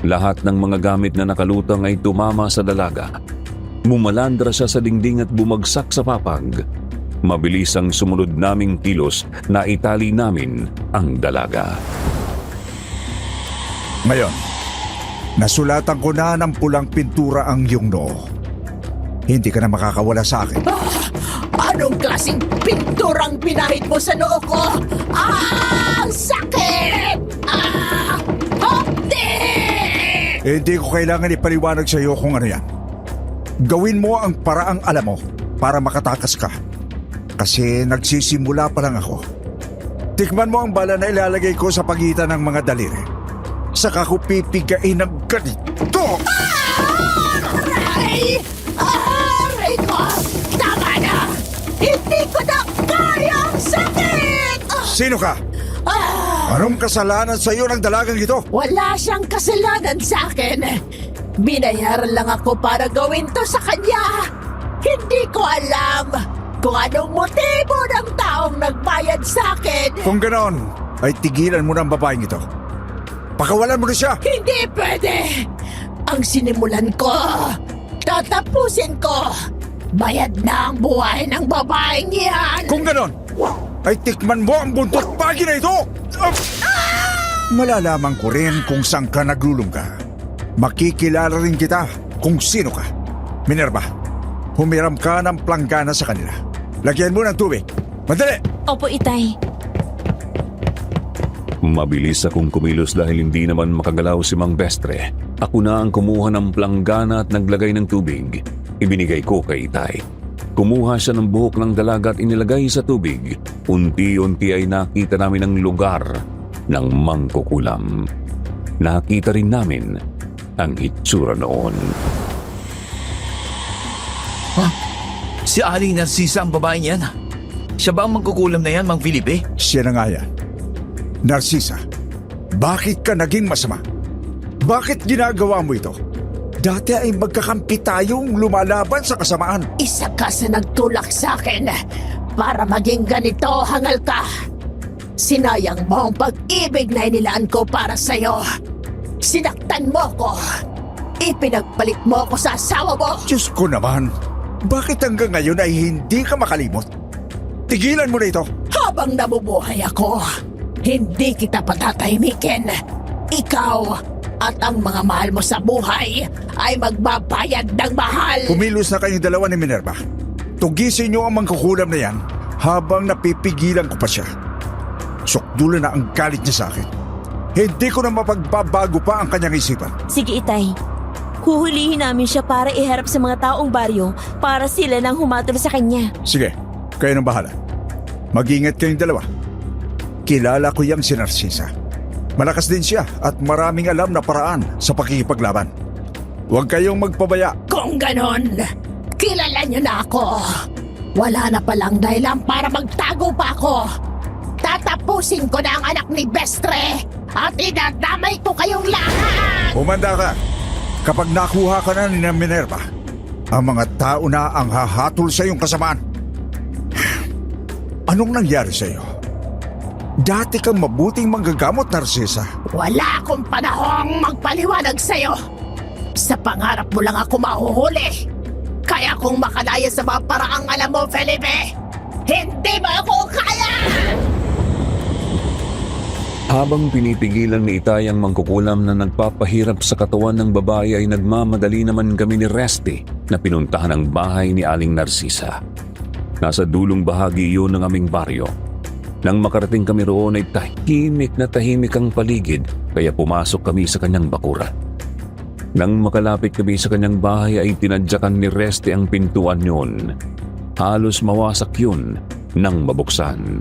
[SPEAKER 6] Lahat ng mga gamit na nakalutang ay tumama sa dalaga. Mumalandra siya sa dingding at bumagsak sa papag. Mabilis ang sumunod naming kilos na itali namin ang dalaga.
[SPEAKER 1] Ngayon, nasulatan ko na ng pulang pintura ang iyong noo. Hindi ka na makakawala sa akin.
[SPEAKER 5] Anong klaseng pinturang pinahid mo sa noo ko? Ah! Ang sakit! Ah! Hindi!
[SPEAKER 1] Hindi ko kailangan ipaliwanag sa iyo kung ano yan. Gawin mo ang paraang alam mo para makatakas ka. Kasi nagsisimula pa lang ako. Tikman mo ang bala na ilalagay ko sa pagitan ng mga daliri. Saka ko pipigain ng ganito.
[SPEAKER 5] Aray! Aray ko! Tama na! Hindi ko na kaya ang sakit!
[SPEAKER 1] Sino ka? Anong kasalanan sa iyo ng dalagang ito?
[SPEAKER 5] Wala siyang kasalanan sa akin. Binayaran lang ako para gawin to sa kanya. Hindi ko alam kung anong motibo ng taong nagbayad sa akin.
[SPEAKER 1] Kung ganon, ay tigilan mo ng babaeng ito. Pakawalan mo na siya.
[SPEAKER 5] Hindi pwede. Ang sinimulan ko, tatapusin ko. Bayad na ang buhay ng babaeng yan.
[SPEAKER 1] Kung ganon, ay tikman mo ang buntot pagi na ito. Malalaman ko rin kung saan ka naglulungga. Makikilala rin kita kung sino ka. Minerva, humiram ka ng planggana sa kanila. Lagyan mo ng tubig. Madali!
[SPEAKER 2] Opo, Itay.
[SPEAKER 6] Mabilis akong kumilos dahil hindi naman makagalaw si Mang Bestre. Ako na ang kumuha ng planggana at naglagay ng tubig. Ibinigay ko kay Itay. Kumuha siya ng buhok ng dalaga at inilagay sa tubig. Unti-unti ay nakita namin ang lugar ng mangkukulam. Nakita rin namin ang itsura noon.
[SPEAKER 4] Si Aling Narcisa ang babae niyan. Siya ba ang mangkukulam na yan, Mang Felipe?
[SPEAKER 1] Siya na nga yan. Narcisa, bakit ka naging masama? Bakit ginagawa mo ito? Dati ay magkakampi tayong lumalaban sa kasamaan.
[SPEAKER 3] Isa ka sa nagtulak sa akin para maging ganito, hangal ka. Sinayang mo ang pag-ibig na inilaan ko para sa'yo. Sinaktan mo ko. Ipinagpalit mo ko sa asawa mo.
[SPEAKER 1] Diyos ko naman, bakit hanggang ngayon ay hindi ka makalimot? Tigilan mo na ito.
[SPEAKER 3] Habang nabubuhay ako, hindi kita patatahimikin. Ikaw at ang mga mahal mo sa buhay ay magbabayad ng mahal.
[SPEAKER 1] Kumilos na kayong dalawa ni Minerva. Tugisin niyo ang mangkukulam na yan habang napipigilan ko pa siya. Sukdulan na ang galit niya sa akin. Hindi ko na mapagbabago pa ang kanyang isipan.
[SPEAKER 2] Sige, Itay. Huhulihin namin siya para iharap sa mga taong baryo para sila nang humatol sa kanya.
[SPEAKER 1] Sige, kayo nang bahala. Mag-ingat kayong dalawa. Kilala ko yang si Narcisa. Malakas din siya at maraming alam na paraan sa pakikipaglaban. Huwag kayong magpabaya.
[SPEAKER 3] Kung ganon, kilala niyo na ako. Wala na palang dahilan para magtago pa ako. Tatapusin ko na ang anak ni Bestre at idadamay ko kayong lahat.
[SPEAKER 1] Humanda ka. Kapag nakuha ka na ni Minerva, ang mga tao na ang hahatol sa iyong kasamaan. Anong nangyari sa iyo? Dati kang mabuting manggagamot, Narcisa.
[SPEAKER 3] Wala akong panahong magpaliwanag sa'yo. Sa pangarap mo lang ako mahuhuli. Kaya kung makalaya sa mga paraang alam mo, Felipe, hindi mo ako kaya!
[SPEAKER 6] Habang pinipigilan ni Itay ang mangkukulam na nagpapahirap sa katawan ng babae ay nagmamadali naman kami ni Resty na pinuntahan ang bahay ni Aling Narcisa. Nasa dulong bahagi iyon ng aming baryo. Nang makarating kami roon ay tahimik na tahimik ang paligid kaya pumasok kami sa kanyang bakuran. Nang makalapit kami sa kanyang bahay ay tinadyakan ni Resty ang pintuan yun. Halos mawasak yun nang mabuksan.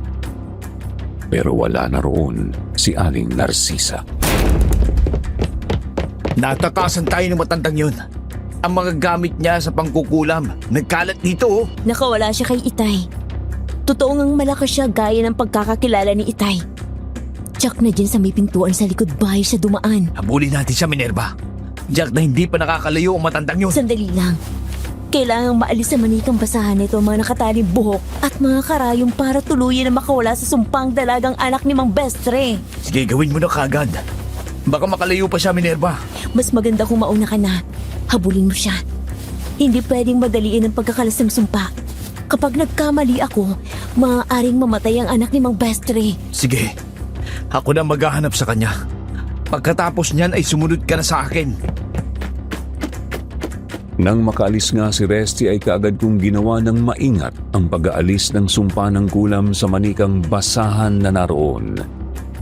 [SPEAKER 6] Pero wala na roon si Aling Narcisa.
[SPEAKER 4] Natakasan tayo ng matandang yun. Ang mga gamit niya sa pangkukulam, nagkalat dito oh.
[SPEAKER 2] Nakawala siya kay Itay. Totoo ngang malakas siya gaya ng pagkakakilala ni Itay. Tsak na dyan sa may pintuan sa likod bahay siya dumaan.
[SPEAKER 4] Habulin natin siya, Minerva. Jack na hindi pa nakakalayo ang matandang yun.
[SPEAKER 2] Sandali lang. Kailangang maalis sa manikang basahan nito ang mga nakataling buhok at mga karayom para tuluyan na makawala sa sumpang dalagang anak ni Mang Bestre.
[SPEAKER 4] Sige, gawin mo na kagad. Baka makalayo pa siya, Minerva.
[SPEAKER 2] Mas maganda kung mauna ka na. Habulin mo siya. Hindi pwedeng madaliin ang pagkakalas ng sumpa. Kapag nagkamali ako, maaaring mamatay ang anak ni Mang Bestre.
[SPEAKER 4] Sige, ako na maghahanap sa kanya. Pagkatapos niyan ay sumunod ka na sa akin.
[SPEAKER 6] Nang makaalis nga si Resty ay kaagad kong ginawa ng maingat ang pag-aalis ng sumpa ng kulam sa manikang basahan na naroon.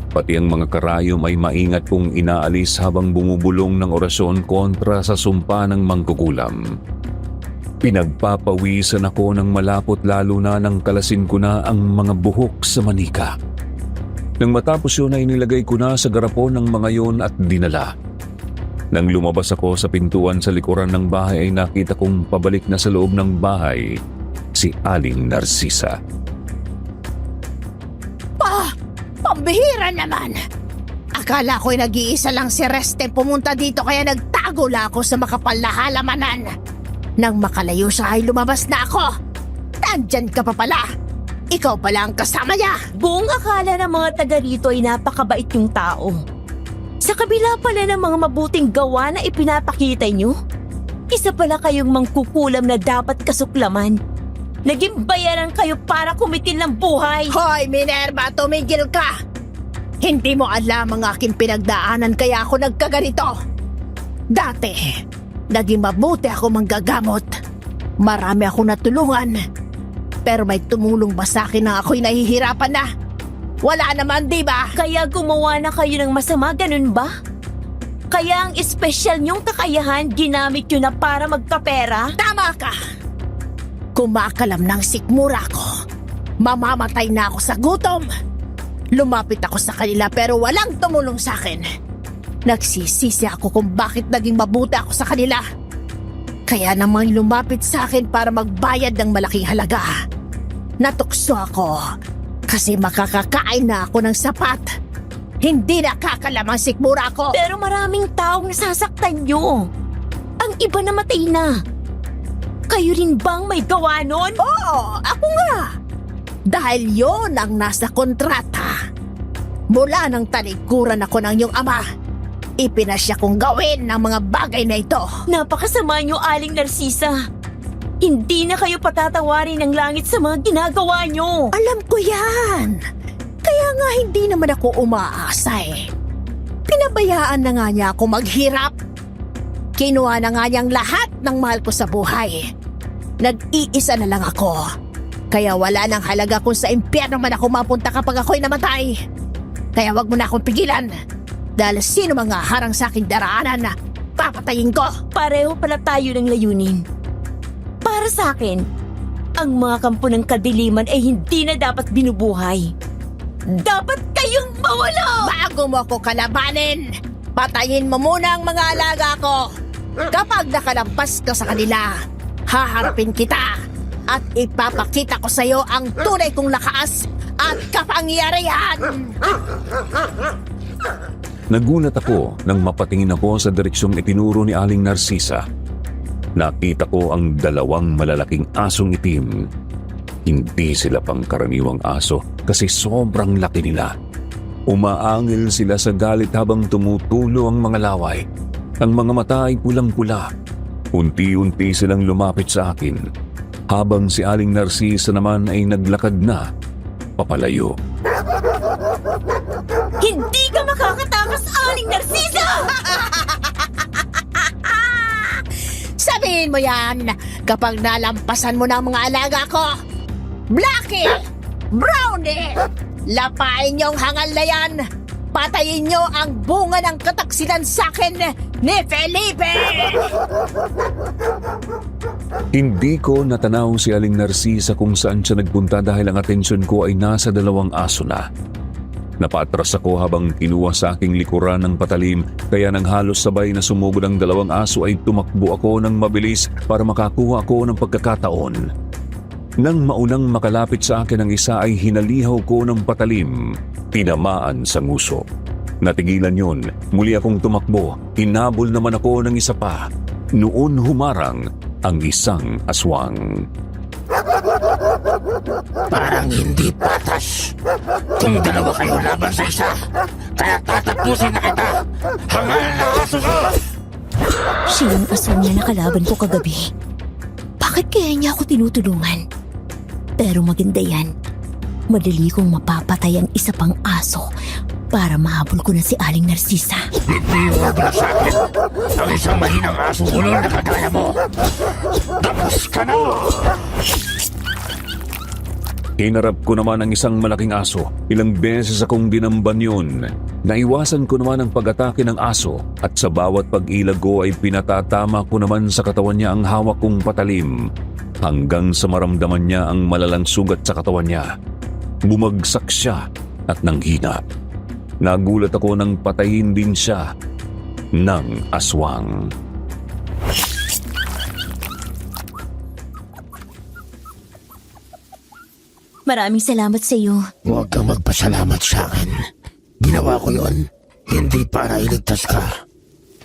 [SPEAKER 6] Pati ang mga karayom ay maingat kong inaalis habang bumubulong ng orasyon kontra sa sumpa ng mangkukulam. Pinagpapawisan ako ng malapot lalo na nang kalasin ko na ang mga buhok sa manika. Nang matapos yun ay nilagay ko na sa garapon ng mga yon at dinala. Nang lumabas ako sa pintuan sa likuran ng bahay ay nakita kong pabalik na sa loob ng bahay si Aling Narcisa.
[SPEAKER 3] Pambihira naman! Akala ko'y nag-iisa lang si Reste pumunta dito kaya nagtago lang ako sa makapal na halamanan. Nang makalayo siya ay lumabas na ako. Nandyan ka pa pala. Ikaw pala ang kasama niya.
[SPEAKER 2] Buong akala ng mga taga rito ay napakabait yung tao. Sa kabila pala ng mga mabuting gawa na ipinapakita nyo, isa pala kayong mangkukulam na dapat kasuklaman. Naging bayaran kayo para kumitil ng buhay.
[SPEAKER 3] Hoy, Minerva, tumigil ka! Hindi mo alam ang aking pinagdaanan kaya ako nagkaganito. Dati, naging mabuti ako manggagamot. Marami akong natulungan. Pero may tumulong ba sa akin na ako'y nahihirapan na? Wala naman, di ba?
[SPEAKER 2] Kaya gumawa na kayo ng masama, ganun ba? Kaya ang espesyal niyong kakayahan ginamit nyo na para magkapera?
[SPEAKER 3] Tama ka! Kumakalam ng sikmura ko. Mamamatay na ako sa gutom. Lumapit ako sa kanila pero walang tumulong sa akin. Nagsisisi ako kung bakit naging mabuti ako sa kanila. Kaya namang lumapit sa akin para magbayad ng malaking halaga. Natukso ako kasi makakakain na ako ng sapat. Hindi nakakalamang sikmura ko.
[SPEAKER 2] Pero maraming taong nasasaktan nyo. Ang iba namatay na. Kayo rin bang may gawa nun?
[SPEAKER 3] Oo, ako nga. Dahil yon ang nasa kontrata. Mula nang talikuran ako ng iyong ama, ipinasya kong gawin ang mga bagay na ito.
[SPEAKER 2] Napakasama nyo, Aling Narcisa. Hindi na kayo patatawarin ng langit sa mga ginagawa nyo.
[SPEAKER 3] Alam ko yan. Kaya nga hindi naman ako umaasa eh. Pinabayaan na nga niya ako maghirap. Kinuha na nga niyang lahat ng mahal ko sa buhay. Nag-iisa na lang ako. Kaya wala nang halaga kung sa impyerno man ako mapunta kapag ako'y namatay. Kaya wag mo na akong pigilan. Dahil sino mga harang sa aking daraanan, papatayin ko.
[SPEAKER 2] Pareho pala tayo ng layunin. Para sa akin, ang mga kampo ng kadiliman ay hindi na dapat binubuhay. Dapat kayong mawala!
[SPEAKER 3] Bago mo ako kalabanin, patayin mo muna ang mga alaga ko. Kapag nakalampas ka sa kanila, haharapin kita at ipapakita ko sa iyo ang tunay kong lakas at kapangyarihan.
[SPEAKER 6] Nagulat ako nang mapatingin ako sa direksyong itinuro ni Aling Narcisa. Nakita ko ang 2 malalaking asong itim. Hindi sila pangkaraniwang aso kasi sobrang laki nila. Umaangil sila sa galit habang tumutulo ang mga laway. Ang mga mata ay pulang-pula. Unti-unti silang lumapit sa akin. Habang si Aling Narcisa naman ay naglakad na papalayo.
[SPEAKER 2] Hindi ka makakatakas, Aling Narcisa!
[SPEAKER 3] Sabihin mo yan kapag nalampasan mo na ang mga alaga ko. Blackie! Brownie! Lapain niyo ang hangal na yan! Patayin niyo ang bunga ng kataksilan sa akin ni Felipe!
[SPEAKER 6] Hindi ko natanaw si Aling Narcisa kung saan siya nagpunta dahil ang atensyon ko ay nasa 2 aso na. Napatras ako habang kinuha sa aking likuran ng patalim kaya nang halos sabay na sumugod ang 2 aso ay tumakbo ako ng mabilis para makakuha ako ng pagkakataon. Nang maunang makalapit sa akin ang isa ay hinalihaw ko ng patalim, tinamaan sa nguso. Natigilan yun, muli akong tumakbo, hinabol naman ako ng isa pa. Noon humarang ang isang aswang.
[SPEAKER 7] Parang hindi patas. Kung 2 kayo laban sa isa, kaya tatapusin na kita. Hangal na aso ka!
[SPEAKER 2] Siya yung aswang na nakalaban ko kagabi. Bakit kaya niya ako tinutulungan? Pero maganda yan. Madali kong mapapatay ang isa pang aso para mahabol ko na si Aling Narcisa.
[SPEAKER 7] Hindi mo ba sa akin ang isang mahinang aso ulol na kagaya mo? Tapos ka na!
[SPEAKER 6] Hinarap ko naman ang isang malaking aso. Ilang beses akong dinamban yun. Naiwasan ko naman ang pag-atake ng aso at sa bawat pag-ilag ko ay pinatatama ko naman sa katawan niya ang hawak kong patalim hanggang sa maramdaman niya ang malalang sugat sa katawan niya. Bumagsak siya at nanghina. Nagulat ako nang patayin din siya ng aswang.
[SPEAKER 2] Maraming salamat sa iyo.
[SPEAKER 7] Huwag kang magpasalamat sa akin. Ginawa ko yon hindi para iligtas ka.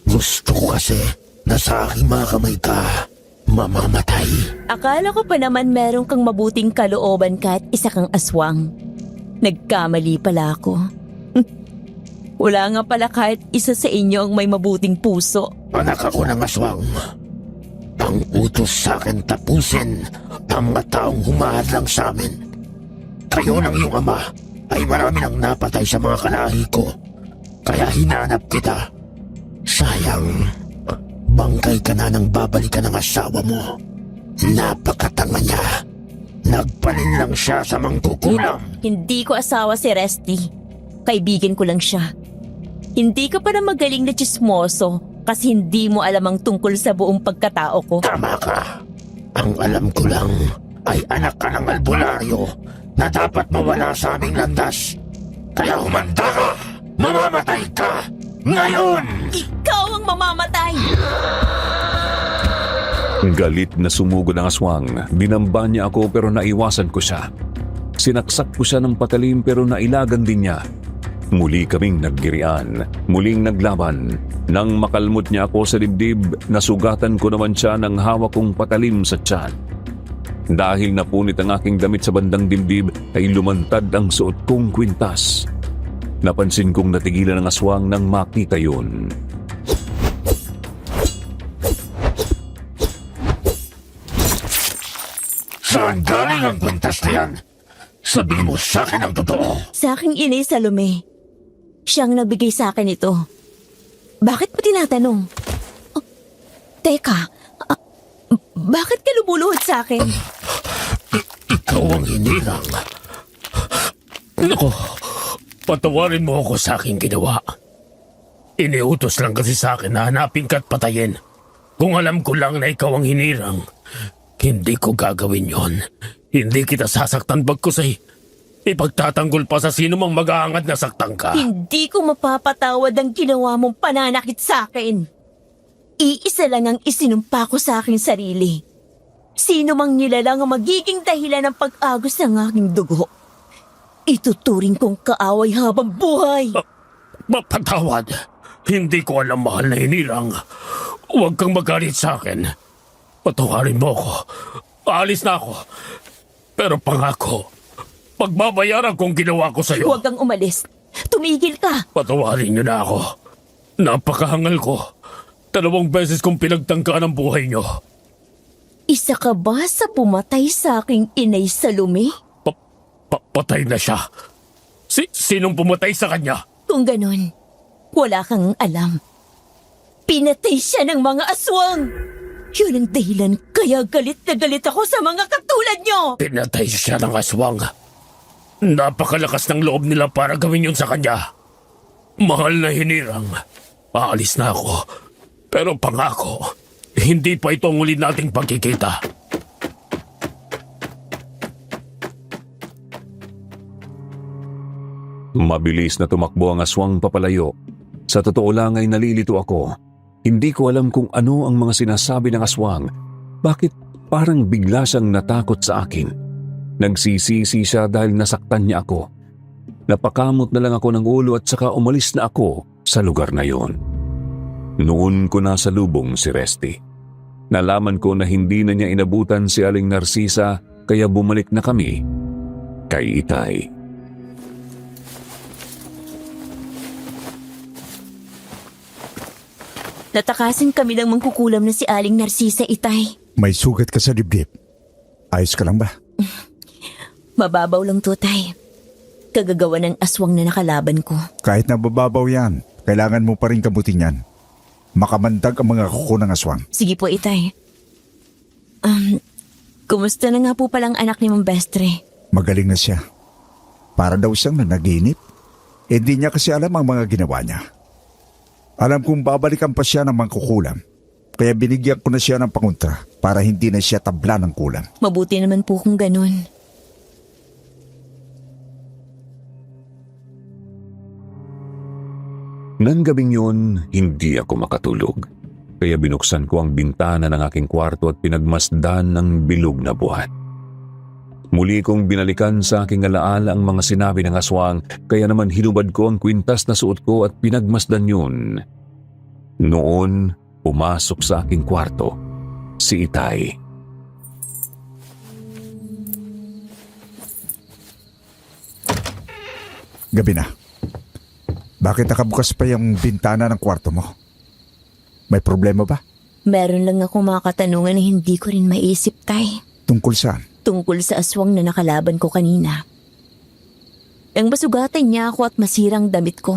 [SPEAKER 7] Gusto ko kasi na sa aking mga kamay ka mamamatay.
[SPEAKER 2] Akala ko pa naman meron kang mabuting kalooban kahit isa kang aswang. Nagkamali pala ako. Wala nga pala kahit isa sa inyo ang may mabuting puso.
[SPEAKER 7] Anak ako ng aswang. Ang utos sa akin tapusin ang mga taong humahadlang sa amin. Kayo ng iyong ama ay marami nang napatay sa mga kalahi ko. Kaya hinanap kita. Sayang, bangkay ka na nang babalikan ng asawa mo. Napakatanga niya. Nagpanin lang siya sa mangkukulam.
[SPEAKER 2] Hindi ko asawa si Resty. Kaibigan ko lang siya. Hindi ka pa na magaling na chismoso kasi hindi mo alam ang tungkol sa buong pagkatao ko.
[SPEAKER 7] Tama ka. Ang alam ko lang ay anak ka ng albularyo na dapat mawala sa aming landas. Kaya humanda ka! Mamamatay ka! Ngayon!
[SPEAKER 2] Ikaw ang mamamatay!
[SPEAKER 6] Galit na sumugod ang aswang. Binamba niya ako pero naiwasan ko siya. Sinaksak ko siya ng patalim pero nailagan din niya. Muli kaming naggirian, muling naglaban. Nang makalmot niya ako sa dibdib, nasugatan ko naman siya ng hawak kong patalim sa tiyan. Dahil napunit ang aking damit sa bandang dibdib, ay lumantad ang suot kong kwintas. Napansin kong natigilan ang aswang nang makita yun.
[SPEAKER 7] Saan galing ang kwintas na yan? Sabihin mo sa akin ang totoo.
[SPEAKER 2] Sa aking inay Salome. Siyang nagbigay sa akin ito. Bakit mo tinatanong? Oh, teka, bakit ka lumuluhod sa akin?
[SPEAKER 7] Ikaw ang hinirang. Naku, patawarin mo ako sa aking ginawa. Iniutos lang kasi sa akin na hanapin ka at patayin. Kung alam ko lang na ikaw ang hinirang, hindi ko gagawin yon. Hindi kita sasaktan bagkusay. Ipagtatanggol pa sa sino mang mag-aangad na saktan ka.
[SPEAKER 2] Hindi ko mapapatawad ang ginawa mong pananakit sa akin. Iisa lang ang isinumpa ko sa aking sarili. Sino mang nilalang ang magiging dahilan ng pag-agos ng aking dugo. Ituturing kong kaaway habang buhay.
[SPEAKER 7] Mapatawad. Hindi ko alam, mahal na hinirang. Huwag kang magalit sa akin. Patawarin mo ako. Aalis na ako. Pero pangako, pagbabayaran kong ginawa ko sa'yo.
[SPEAKER 2] Huwag kang umalis. Tumigil ka.
[SPEAKER 7] Patawarin niyo na ako. Napakahangal ko. 2 beses kong pinagtangkaan ang buhay niyo.
[SPEAKER 2] Isa ka ba sa pumatay sa aking inay Salome?
[SPEAKER 7] Patay na siya. Sinong pumatay sa kanya?
[SPEAKER 2] Kung ganon, wala kang alam. Pinatay siya ng mga aswang. Yun ang dahilan kaya galit na galit ako sa mga katulad nyo.
[SPEAKER 7] Pinatay siya ng aswang. Napakalakas ng loob nila para gawin yun sa kanya. Mahal na hinirang. Aalis na ako. Pero pangako, hindi pa ito ang uli nating pagkikita.
[SPEAKER 6] Mabilis na tumakbo ang aswang papalayo. Sa totoo lang ay nalilito ako. Hindi ko alam kung ano ang mga sinasabi ng aswang. Bakit parang bigla siyang natakot sa akin? Nagsisisi siya dahil nasaktan niya ako. Napakamot na lang ako ng ulo at saka umalis na ako sa lugar na yon. Noon ko nasa lubong si Resty. Nalaman ko na hindi na niya inabutan si Aling Narcisa kaya bumalik na kami kay Itay.
[SPEAKER 2] Natakasin kami ng mangkukulam na si Aling Narcisa, Itay.
[SPEAKER 1] May sugat ka sa dibdib. Ayos ka lang ba?
[SPEAKER 2] Mababaw lang to, Tay. Kagagawa ng aswang na nakalaban ko.
[SPEAKER 1] Kahit na bababaw yan, kailangan mo pa rin kamutin yan. Makamandag ang mga kuko ng aswang.
[SPEAKER 2] Sige po, Itay. Kumusta na nga po palang anak ni Mang Bestre?
[SPEAKER 1] Magaling na siya. Para daw siyang nanaginip. Hindi niya kasi alam ang mga ginawa niya. Alam kong babalikan pa siya ng mangkukulam. Kaya binigyan ko na siya ng pangontra para hindi na siya tabla ng kulam.
[SPEAKER 2] Mabuti naman po kung ganun.
[SPEAKER 6] Nang gabing yun, hindi ako makatulog. Kaya binuksan ko ang bintana ng aking kwarto at pinagmasdan ng bilog na buwan. Muli kong binalikan sa aking alaala ang mga sinabi ng aswang, kaya naman hinubad ko ang kwintas na suot ko at pinagmasdan yun. Noon, pumasok sa aking kwarto si Itay.
[SPEAKER 1] Gabi na. Bakit nakabukas pa yung bintana ng kwarto mo? May problema ba?
[SPEAKER 2] Meron lang ako mga katanungan na hindi ko rin maisip, Tay.
[SPEAKER 1] Tungkol saan?
[SPEAKER 2] Tungkol sa aswang na nakalaban ko kanina. Nang basugatan niya ako at masirang damit ko,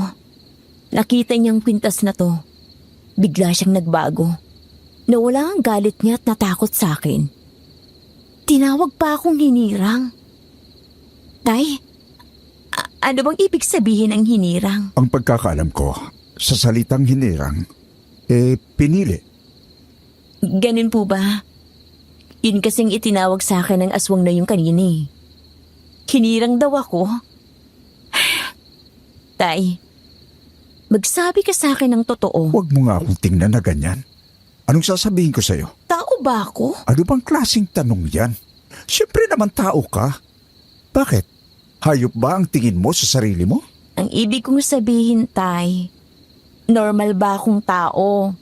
[SPEAKER 2] nakita niyang kwintas na to. Bigla siyang nagbago. Nawala ang galit niya at natakot sa akin. Tinawag pa akong hinirang. Tay, ano bang ibig sabihin ng hinirang?
[SPEAKER 1] Ang pagkakaalam ko, sa salitang hinirang, pinili.
[SPEAKER 2] Ganun po ba? Yun kasing itinawag sa akin ng aswang na yung kanina eh. Hinirang daw ako. Tay, magsabi ka sa akin ng totoo.
[SPEAKER 1] Huwag mo nga akong tingnan na ganyan. Anong sasabihin ko sa'yo?
[SPEAKER 2] Tao ba ako?
[SPEAKER 1] Ano bang klaseng tanong yan? Siyempre naman tao ka. Bakit? Hayop ba ang tingin mo sa sarili mo?
[SPEAKER 2] Ang ibig kong sabihin, Tay, normal ba akong tao?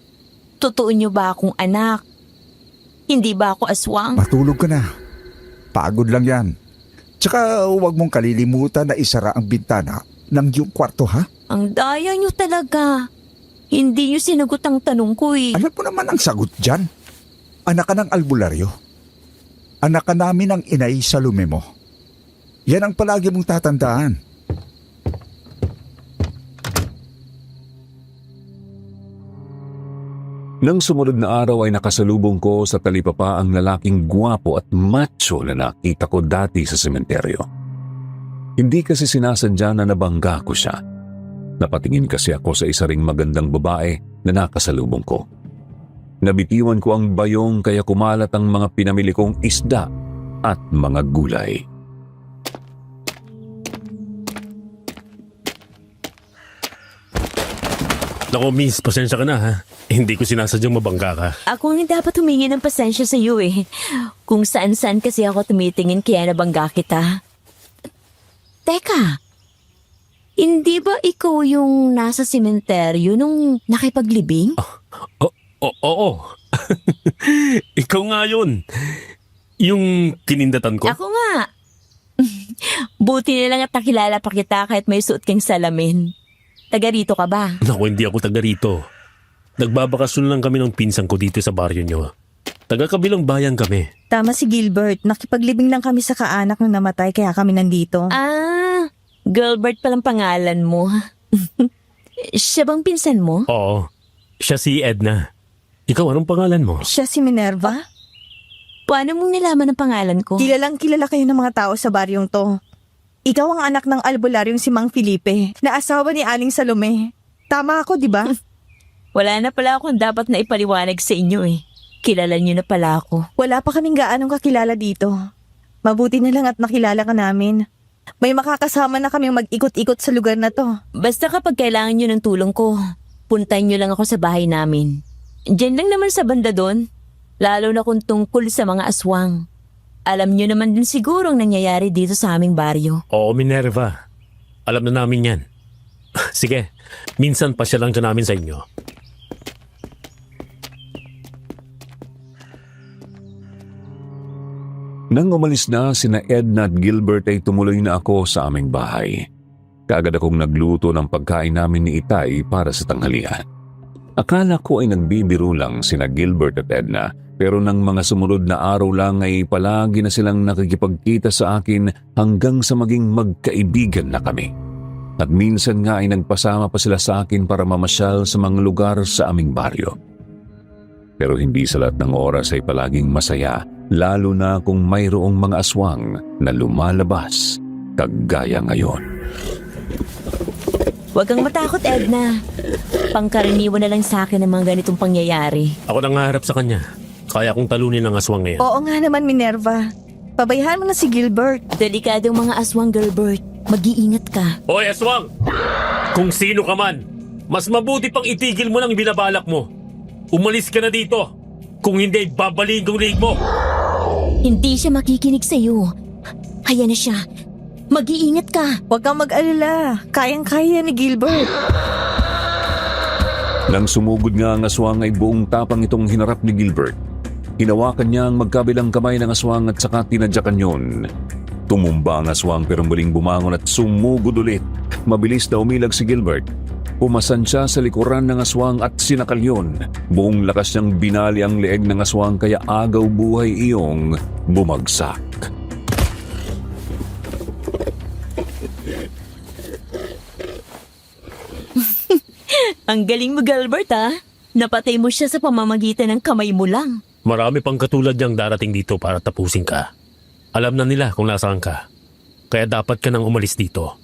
[SPEAKER 2] Totoo niyo ba akong anak? Hindi ba ako aswang?
[SPEAKER 1] Matulog ka na. Pagod lang yan. Tsaka huwag mong kalilimutan na isara ang bintana ng iyong kwarto, ha?
[SPEAKER 2] Ang daya niyo talaga. Hindi niyo sinagot ang tanong ko eh.
[SPEAKER 1] Alam mo naman ang sagot dyan. Anak ka ng albularyo. Anak ka namin ng inay sa lume mo. Yan ang palagi mong tatandaan.
[SPEAKER 6] Nang sumunod na araw ay nakasalubong ko sa talipapa ang lalaking gwapo at macho na nakita ko dati sa sementeryo. Hindi kasi sinasadya na nabangga ko siya. Napatingin kasi ako sa isa ring magandang babae na nakasalubong ko. Nabitiwan ko ang bayong kaya kumalat ang mga pinamili kong isda at mga gulay.
[SPEAKER 9] Naku, miss, pasensya ka na ha. Hindi ko sinasadyang mabangga ka.
[SPEAKER 2] Ako ang dapat humingi ng pasensya sa iyo eh. Kung saan-saan kasi ako tumitingin kaya nabangga kita. Teka, hindi ba ikaw yung nasa sementeryo nung nakipaglibing?
[SPEAKER 9] Oo. Ikaw nga yun. Yung kinindatan ko.
[SPEAKER 2] Ako nga. Buti na lang at nakilala pa kita kahit may suot kang salamin. Taga rito ka ba?
[SPEAKER 9] Naku, hindi ako taga rito. Nagbabakasyon lang kami ng pinsan ko dito sa baryo nyo. Taga kabilang bayan kami.
[SPEAKER 5] Tama si Gilbert. Nakipaglibing lang kami sa kaanak nung namatay kaya kami nandito.
[SPEAKER 2] Ah, Gilbert palang pangalan mo. Siya bang pinsan mo?
[SPEAKER 9] Oo. Siya si Edna. Ikaw, anong pangalan mo?
[SPEAKER 5] Siya si Minerva.
[SPEAKER 2] Paano mong nilaman ang pangalan ko?
[SPEAKER 5] Kilalang kilala kayo ng mga tao sa baryong to. Ikaw ang anak ng albularyong si Mang Felipe, na asawa ni Aling Salome. Tama ako, di ba?
[SPEAKER 2] Wala na pala akong dapat na ipaliwanag sa inyo eh. Kilala niyo na pala ako.
[SPEAKER 5] Wala pa kaming gaanong kakilala dito. Mabuti na lang at nakilala ka namin. May makakasama na kaming mag-ikot-ikot sa lugar na to.
[SPEAKER 2] Basta kapag kailangan niyo ng tulong ko, puntahan niyo lang ako sa bahay namin. Diyan lang naman sa banda doon. Lalo na kung tungkol sa mga aswang. Alam niyo naman din siguro ang nangyayari dito sa aming baryo.
[SPEAKER 9] Oo, Minerva. Alam na namin yan. Sige, minsan pa siya lang dyan namin sa inyo.
[SPEAKER 6] Nang umalis na sina Edna at Gilbert ay tumuloy na ako sa aming bahay. Kaagad akong nagluto ng pagkain namin ni Itay para sa tanghalian. Akala ko ay nagbibiro lang sina Gilbert at Edna, pero nang mga sumunod na araw lang ay palagi na silang nakikipagkita sa akin hanggang sa maging magkaibigan na kami. At minsan nga ay nagpasama pa sila sa akin para mamasyal sa mga lugar sa aming baryo. Pero hindi sa lahat ng oras ay palaging masaya, lalo na kung mayroong mga aswang na lumalabas kagaya ngayon.
[SPEAKER 2] Huwag kang matakot, Edna. Pangkaraniwan na lang sa akin ang mga ganitong pangyayari.
[SPEAKER 9] Ako nangaharap sa kanya. Kaya kong talunin ang aswang ngayon.
[SPEAKER 5] Oo nga naman, Minerva. Pabayaan mo na si Gilbert.
[SPEAKER 2] Delikadong mga aswang, Gilbert. Mag-iingat ka.
[SPEAKER 9] Hoy, aswang! Kung sino ka man, mas mabuti pang itigil mo lang binabalak mo. Umalis ka na dito. Kung hindi, babaling kong liig mo.
[SPEAKER 2] Hindi siya makikinig sa'yo. Kaya na siya. Mag-iingat ka.
[SPEAKER 5] Huwag kang mag-alala. Kayang-kaya ni Gilbert.
[SPEAKER 6] Nang sumugod nga ang aswang ay buong tapang itong hinarap ni Gilbert. Hinawakan niya ang magkabilang kamay ng aswang at saka tinadyakan yun. Tumumba ang aswang pero muling bumangon at sumugod ulit. Mabilis na umilag si Gilbert. Pumasan siya sa likuran ng aswang at sinakal yun. Buong lakas niyang binali ang leeg ng aswang kaya agaw buhay iyong bumagsak.
[SPEAKER 2] Ang galing mo, Gilbert, ha? Napatay mo siya sa pamamagitan ng kamay mo lang.
[SPEAKER 9] Marami pang katulad niyang darating dito para tapusin ka. Alam na nila kung nasaan ka. Kaya dapat ka nang umalis dito.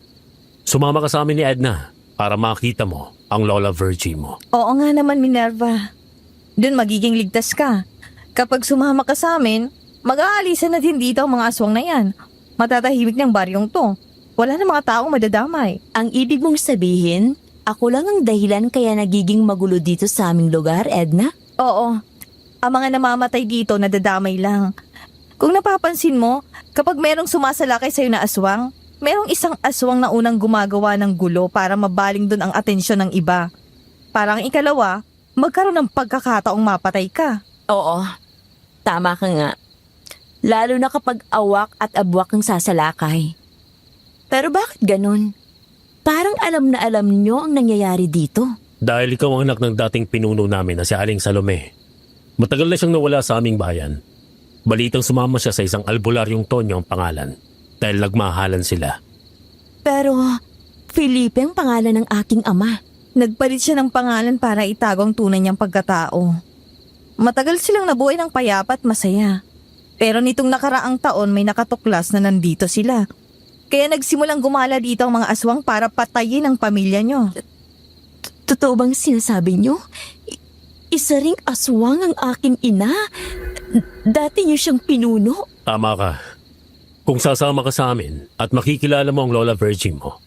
[SPEAKER 9] Sumama ka sa amin ni Edna para makita mo ang Lola Virgie mo.
[SPEAKER 5] Oo nga naman, Minerva. Doon magiging ligtas ka. Kapag sumama ka sa amin, mag-aalisan na din dito ang mga aswang na yan. Matatahimik ng baryong to. Wala na mga taong madadamay.
[SPEAKER 2] Ang ibig mong sabihin, ako lang ang dahilan kaya nagiging magulo dito sa aming lugar, Edna?
[SPEAKER 5] Oo.
[SPEAKER 10] Ang mga namamatay dito nadadamay lang. Kung napapansin mo, kapag merong sumasalakay sa'yo na aswang, merong isang aswang na unang gumagawa ng gulo para mabaling doon ang atensyon ng iba. Parang ikalawa, magkaroon ng pagkakataong mapatay ka.
[SPEAKER 2] Oo, tama ka nga. Lalo na kapag awak at abwak ang sasalakay. Pero bakit ganun? Parang alam na alam nyo ang nangyayari dito.
[SPEAKER 9] Dahil ikaw ang anak ng dating pinuno namin na si Aling Salome. Matagal na siyang nawala sa aming bayan. Balitang sumama siya sa isang albularyong Tonyo ang pangalan dahil nagmahalan sila.
[SPEAKER 2] Pero Felipe ang pangalan ng aking ama.
[SPEAKER 10] Nagpalit siya ng pangalan para itago ang tunay niyang pagkatao. Matagal silang nabuhay ng payapa at masaya. Pero nitong nakaraang taon may nakatuklas na nandito sila. Kaya nagsimulang gumala dito ang mga aswang para patayin ang pamilya niyo.
[SPEAKER 2] Totoo bang sinasabi nyo? Isa ring aswang ang aking ina. Dati niyo siyang pinuno.
[SPEAKER 9] Tama ka. Kung sasama ka sa amin at makikilala mo ang Lola Virgin mo,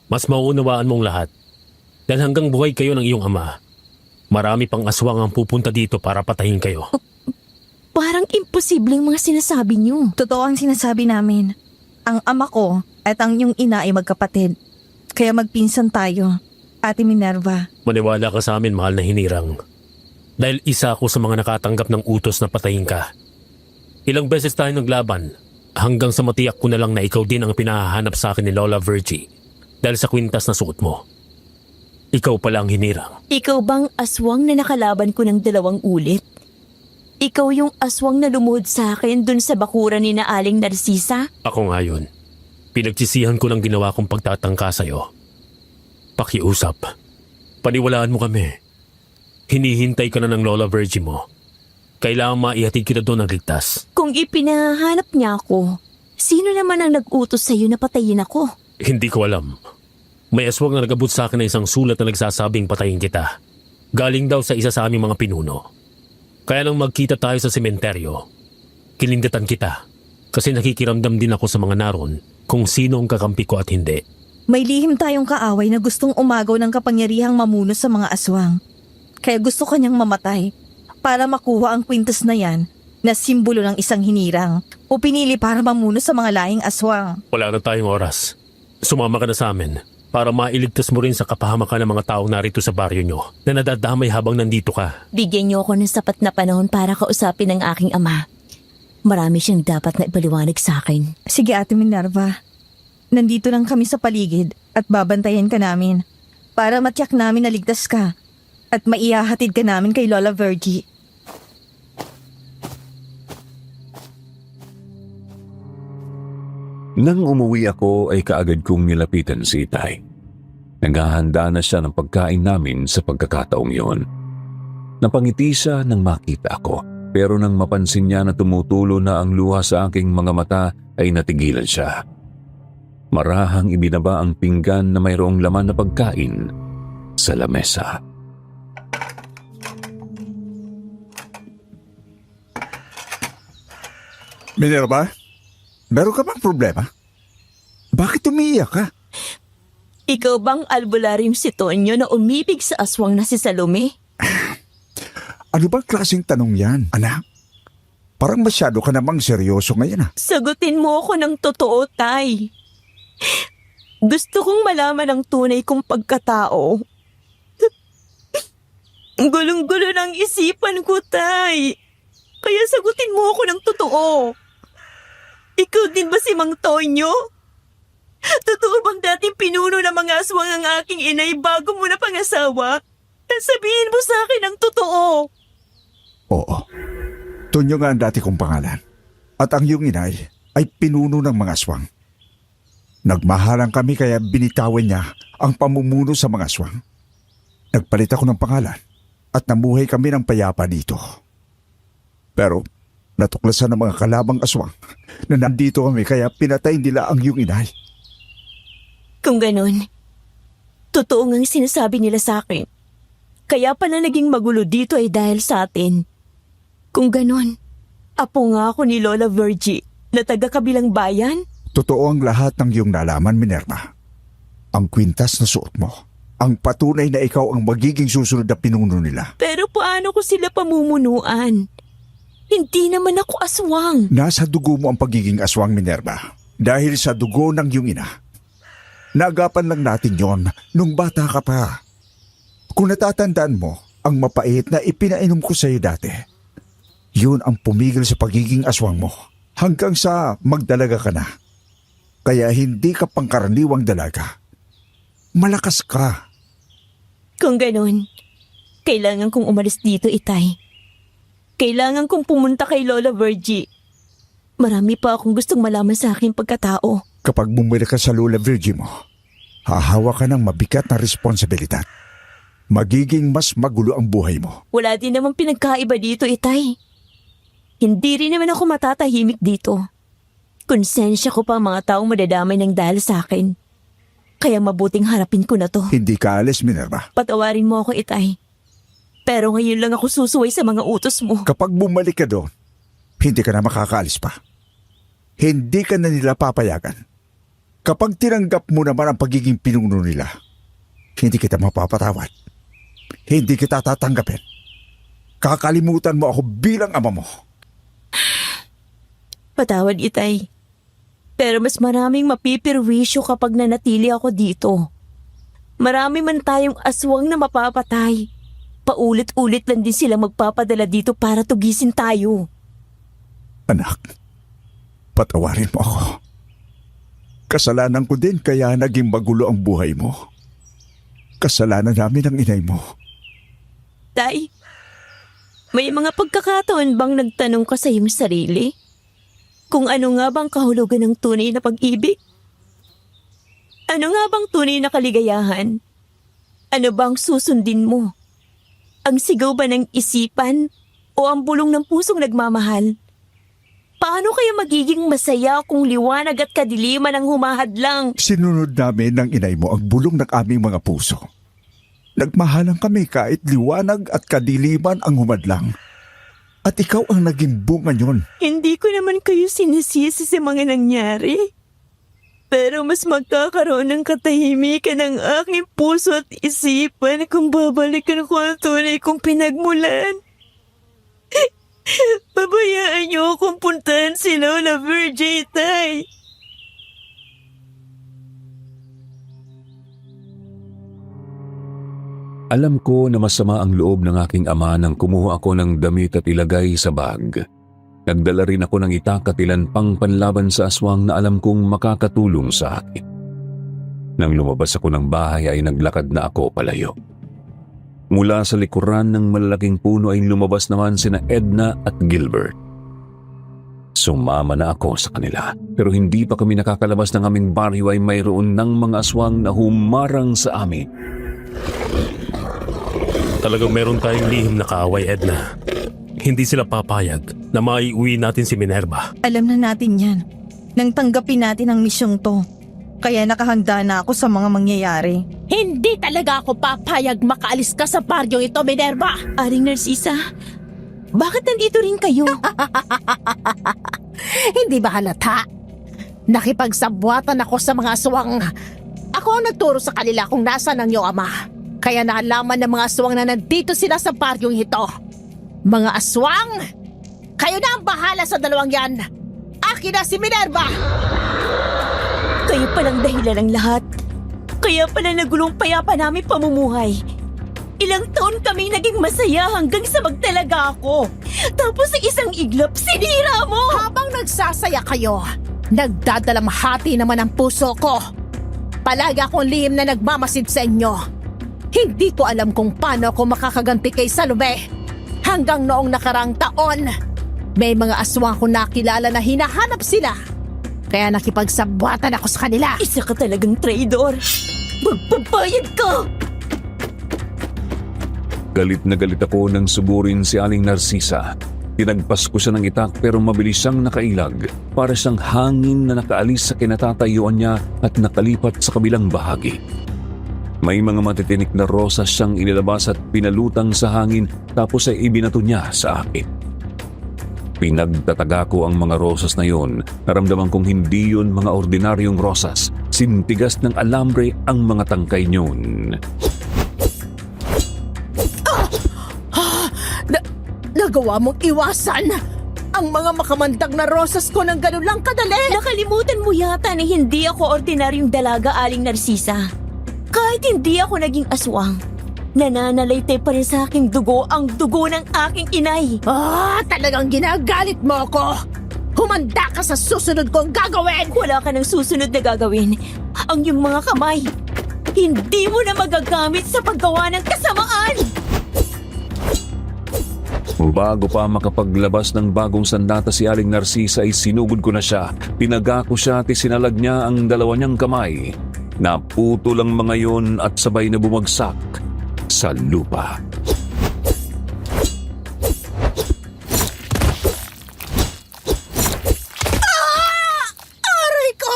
[SPEAKER 9] mas mauunawaan mong lahat. Dahil hanggang buhay kayo ng iyong ama, marami pang aswang ang pupunta dito para patayin kayo.
[SPEAKER 2] Parang imposibleng mga sinasabi niyo.
[SPEAKER 10] Totoo ang sinasabi namin. Ang ama ko at ang iyong ina ay magkapatid. Kaya magpinsan tayo, Ate Minerva.
[SPEAKER 9] Maniwala ka sa amin, mahal na hinirang. Dahil isa ako sa mga nakatanggap ng utos na patayin ka. Ilang beses tayo naglaban hanggang sa matiyak ko na lang na ikaw din ang pinahahanap sa akin ni Lola Virgie dahil sa kwintas na suot mo. Ikaw pala ang hinirang.
[SPEAKER 2] Ikaw bang aswang na nakalaban ko ng 2 ulit? Ikaw yung aswang na lumuhod sa akin dun sa bakuran ni na Aling Narcisa?
[SPEAKER 9] Ako nga yun. Pinagsisihan ko ng ginawa kong pagtatangka sa'yo. Pakiusap. Paniwalaan mo kami. Hinihintay ka na ng Lola Virgie mo. Kailangan maihatid kita doon ng ligtas.
[SPEAKER 2] Kung ipinahanap niya ako, sino naman ang nag-utos sa'yo na patayin ako?
[SPEAKER 9] Hindi ko alam. May aswang na nagabot sa akin na isang sulat na nagsasabing patayin kita. Galing daw sa isa sa aming mga pinuno. Kaya nang magkita tayo sa sementeryo, kilindatan kita. Kasi nakikiramdam din ako sa mga naroon kung sino ang kakampi ko at hindi.
[SPEAKER 10] May lihim tayong kaaway na gustong umagaw ng kapangyarihang mamuno sa mga aswang. Kaya gusto kanyang mamatay para makuha ang kwintas na yan na simbolo ng isang hinirang o pinili para mamuno sa mga lahing aswang.
[SPEAKER 9] Wala na tayong oras. Sumama ka na sa amin para mailigtas mo rin sa kapahamakan ng mga taong narito sa baryo nyo na nadadamay habang nandito ka.
[SPEAKER 2] Bigyan niyo ako ng sapat na panahon para kausapin ang aking ama. Marami siyang dapat na ipaliwanag sa akin.
[SPEAKER 10] Sige, Ate Minerva. Nandito lang kami sa paligid at babantayan ka namin para matiyak namin na ligtas ka at maihahatid ka namin kay Lola Virgie.
[SPEAKER 6] Nang umuwi ako ay kaagad kong nilapitan si Itay. Naghahanda na siya ng pagkain namin sa pagkakataong yon. Napangiti siya nang makita ako, pero nang mapansin niya na tumutulo na ang luha sa aking mga mata ay natigilan siya. Marahang ibinaba ang pinggan na mayroong laman na pagkain sa lamesa.
[SPEAKER 1] Minerva, meron ka bang problema? Bakit umiiyak ka?
[SPEAKER 2] Ikaw bang albularyong si Tonyo na umibig sa aswang na si Salome?
[SPEAKER 1] Ano bang klaseng tanong yan, anak? Parang masyado ka namang seryoso ngayon.
[SPEAKER 2] Sagutin mo ako ng totoo, Tay. Gusto kong malaman ang tunay kong pagkatao. Gulong-gulo ng isipan ko, Tay. Kaya sagutin mo ako ng totoo. Ikaw din ba si Mang Tonyo? Totoo bang dating pinuno ng mga aswang ang aking inay bago mo na pangasawa? Sabihin mo sa akin ang totoo.
[SPEAKER 1] Oo. Tonyo nga ang dati kong pangalan. At ang iyong inay ay pinuno ng mga aswang. Nagmahalan kami kaya binitawan niya ang pamumuno sa mga aswang. Nagpalit ako ng pangalan at namuhay kami ng payapa dito. Pero natuklasan ng mga kalabang aswang na nandito kami kaya pinatay nila ang iyong inay.
[SPEAKER 2] Kung ganun, totoo ngang sinasabi nila sa akin. Kaya pala naging magulo dito ay dahil sa atin. Kung ganun, apo nga ako ni Lola Virgie na taga-kabilang bayan.
[SPEAKER 1] Totoo ang lahat ng iyong nalaman, Minerva. Ang kwintas na suot mo ang patunay na ikaw ang magiging susunod na pinuno nila.
[SPEAKER 2] Pero paano ko sila pamumunuan? Hindi naman ako aswang.
[SPEAKER 1] Nasa dugo mo ang pagiging aswang, Minerva. Dahil sa dugo ng iyong ina. Naagapan lang natin yon nung bata ka pa. Kung natatandaan mo, ang mapait na ipinainom ko sa iyo dati, yun ang pumigil sa pagiging aswang mo. Hanggang sa magdalaga ka na. Kaya hindi ka pangkaraniwang dalaga. Malakas ka.
[SPEAKER 2] Kung ganun, kailangan kong umalis dito, Itay. Kailangan kong pumunta kay Lola Virgie. Marami pa akong gustong malaman sa aking pagkatao.
[SPEAKER 1] Kapag bumili ka sa Lola Virgie mo, hahawa ka ng mabigat na responsibilidad. Magiging mas magulo ang buhay mo.
[SPEAKER 2] Wala din naman pinagkaiba dito, Itay. Hindi rin naman ako matatahimik dito. Konsensya ko pa ang mga taong madadamay ng dahil sa akin. Kaya mabuting harapin ko na to.
[SPEAKER 1] Hindi ka alis, Minerva.
[SPEAKER 2] Patawarin mo ako, Itay. Pero ngayon lang ako susuway sa mga utos mo.
[SPEAKER 1] Kapag bumalik ka doon, hindi ka na makakaalis pa. Hindi ka na nila papayagan. Kapag tinanggap mo naman ang pagiging pinuno nila, hindi kita mapapatawad. Hindi kita tatanggapin. Kakalimutan mo ako bilang ama mo.
[SPEAKER 2] Patawad, Itay. Pero mas maraming mapipirwisyo kapag nanatili ako dito. Marami man tayong aswang na mapapatay. Paulit-ulit lang din sila magpapadala dito para tugisin tayo.
[SPEAKER 1] Anak, patawarin mo ako. Kasalanan ko din kaya naging magulo ang buhay mo. Kasalanan namin ang inay mo.
[SPEAKER 2] Tay, may mga pagkakataon bang nagtanong ka sa iyong sarili? Kung ano nga bang kahulugan ng tunay na pag-ibig? Ano nga bang tunay na kaligayahan? Ano bang susundin mo? Ang sigaw ba ng isipan o ang bulong ng pusong nagmamahal? Paano kaya magiging masaya kung liwanag at kadiliman ang humahadlang?
[SPEAKER 1] Sinunod namin ng inay mo ang bulong ng aming mga puso. Nagmahalan kami kahit liwanag at kadiliman ang humadlang. At ikaw ang naging bunga niyon.
[SPEAKER 2] Hindi ko naman kayo sinisisi sa mga nangyari. Pero mas magkakaroon ng katahimikan ng aking puso at isipan kung babalikan ko ang tunay kong pinagmulan. Pabayaan niyo akong puntahan si Lola Virgie, Tay.
[SPEAKER 6] Alam ko na masama ang loob ng aking ama nang kumuha ako ng damit at ilagay sa bag. Nagdala rin ako ng itak at ilan pang panlaban sa aswang na alam kong makakatulong sa akin. Nang lumabas ako ng bahay ay naglakad na ako palayo. Mula sa likuran ng malalaking puno ay lumabas naman sina Edna at Gilbert. Sumama na ako sa kanila. Pero hindi pa kami nakakalabas ng aming baryo ay mayroon ng mga aswang na humarang sa amin.
[SPEAKER 9] Talagang meron tayong lihim na kaaway, Edna. Hindi sila papayag na maiuwi natin si Minerva.
[SPEAKER 10] Alam na natin yan. Nang tanggapin natin ang misyong to. Kaya nakahanda na ako sa mga mangyayari.
[SPEAKER 3] Hindi talaga ako papayag makaalis ka sa baryong ito, Minerva!
[SPEAKER 2] Aring Narcisa, bakit nandito rin kayo?
[SPEAKER 3] Hindi ba halata? Nakipagsabwatan ako sa mga aswang. Ako ang nagturo sa kanila kung nasaan ang iyong ama. Kaya naalaman ng mga aswang na nandito sila sa baryong ito. Mga aswang! Kayo na ang bahala sa dalawang yan! Akin na si Minerva!
[SPEAKER 2] Kayo palang dahilan ng lahat. Kaya pala nagulong payapa namin pamumuhay. Ilang taon kaming naging masaya hanggang sa magtalaga ako. Tapos sa isang iglap, sinira mo!
[SPEAKER 3] Habang nagsasaya kayo, nagdadalamhati naman ang puso ko. Palagi akong lihim na nagmamasid sa inyo. Hindi ko alam kung paano ako makakaganti kay Salome. Hanggang noong nakarang taon, may mga aswang ko nakilala na hinahanap sila. Kaya nakipagsabwatan ako sa kanila.
[SPEAKER 2] Isa ka talagang traidor. Magpapayag ka!
[SPEAKER 6] Galit na galit ako nang suburin si Aling Narcisa. Tinagpas ko siya ng itak pero mabilis siyang nakailag. Para siyang hangin na nakaalis sa kinatatayuan niya at nakalipat sa kabilang bahagi. May mga matitinik na rosas siyang inilabas at pinalutang sa hangin tapos ay ibinato niya sa akin. Pinagtataga ko ang mga rosas na yon. Naramdaman kong hindi yun mga ordinaryong rosas. Sintigas ng alambre ang mga tangkay niyon.
[SPEAKER 3] nagawa mong iwasan ang mga makamandag na rosas ko ng ganun lang kadali?
[SPEAKER 2] Nakalimutan mo yata na hindi ako ordinaryong dalaga, Aling Narsisa. Kahit hindi ako naging aswang, nananalaytay pa rin sa aking dugo ang dugo ng aking inay.
[SPEAKER 3] Talagang ginagalit mo ako. Humanda ka sa susunod kong gagawin.
[SPEAKER 2] Wala ka ng susunod na gagawin. Ang iyong mga kamay, hindi mo na magagamit sa paggawa ng kasamaan.
[SPEAKER 6] Bago pa makapaglabas ng bagong sandata si Aling Narsisa ay sinugod ko na siya. Pinagako siya at isinalag niya ang dalawa niyang kamay. Naputo lang mga yon at sabay na bumagsak sa lupa.
[SPEAKER 3] Aray ko!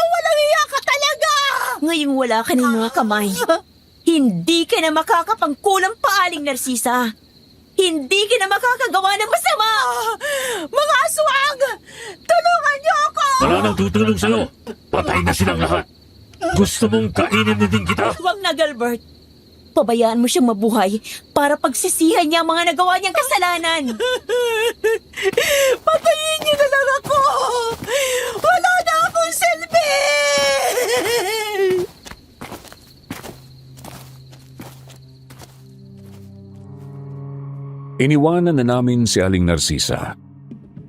[SPEAKER 3] Walang iya ka talaga!
[SPEAKER 2] Ngayong wala ka ng mga kamay, hindi ka na makakapangkulang pa, Aling Narsisa. Hindi ka na makakagawa ng masama.
[SPEAKER 3] Mga aswang! Tulungan niyo ako!
[SPEAKER 9] Wala nang tutulong sa'yo. Patay na silang lahat. Gusto mong kainin na din kita?
[SPEAKER 2] Huwag na, Gilbert. Pabayaan mo siyang mabuhay para pagsisihan niya ang mga nagawa niyang kasalanan.
[SPEAKER 3] Patayin niyo na lang ako! Wala na akong silbi!
[SPEAKER 6] Iniwanan na namin si Aling Narsisa.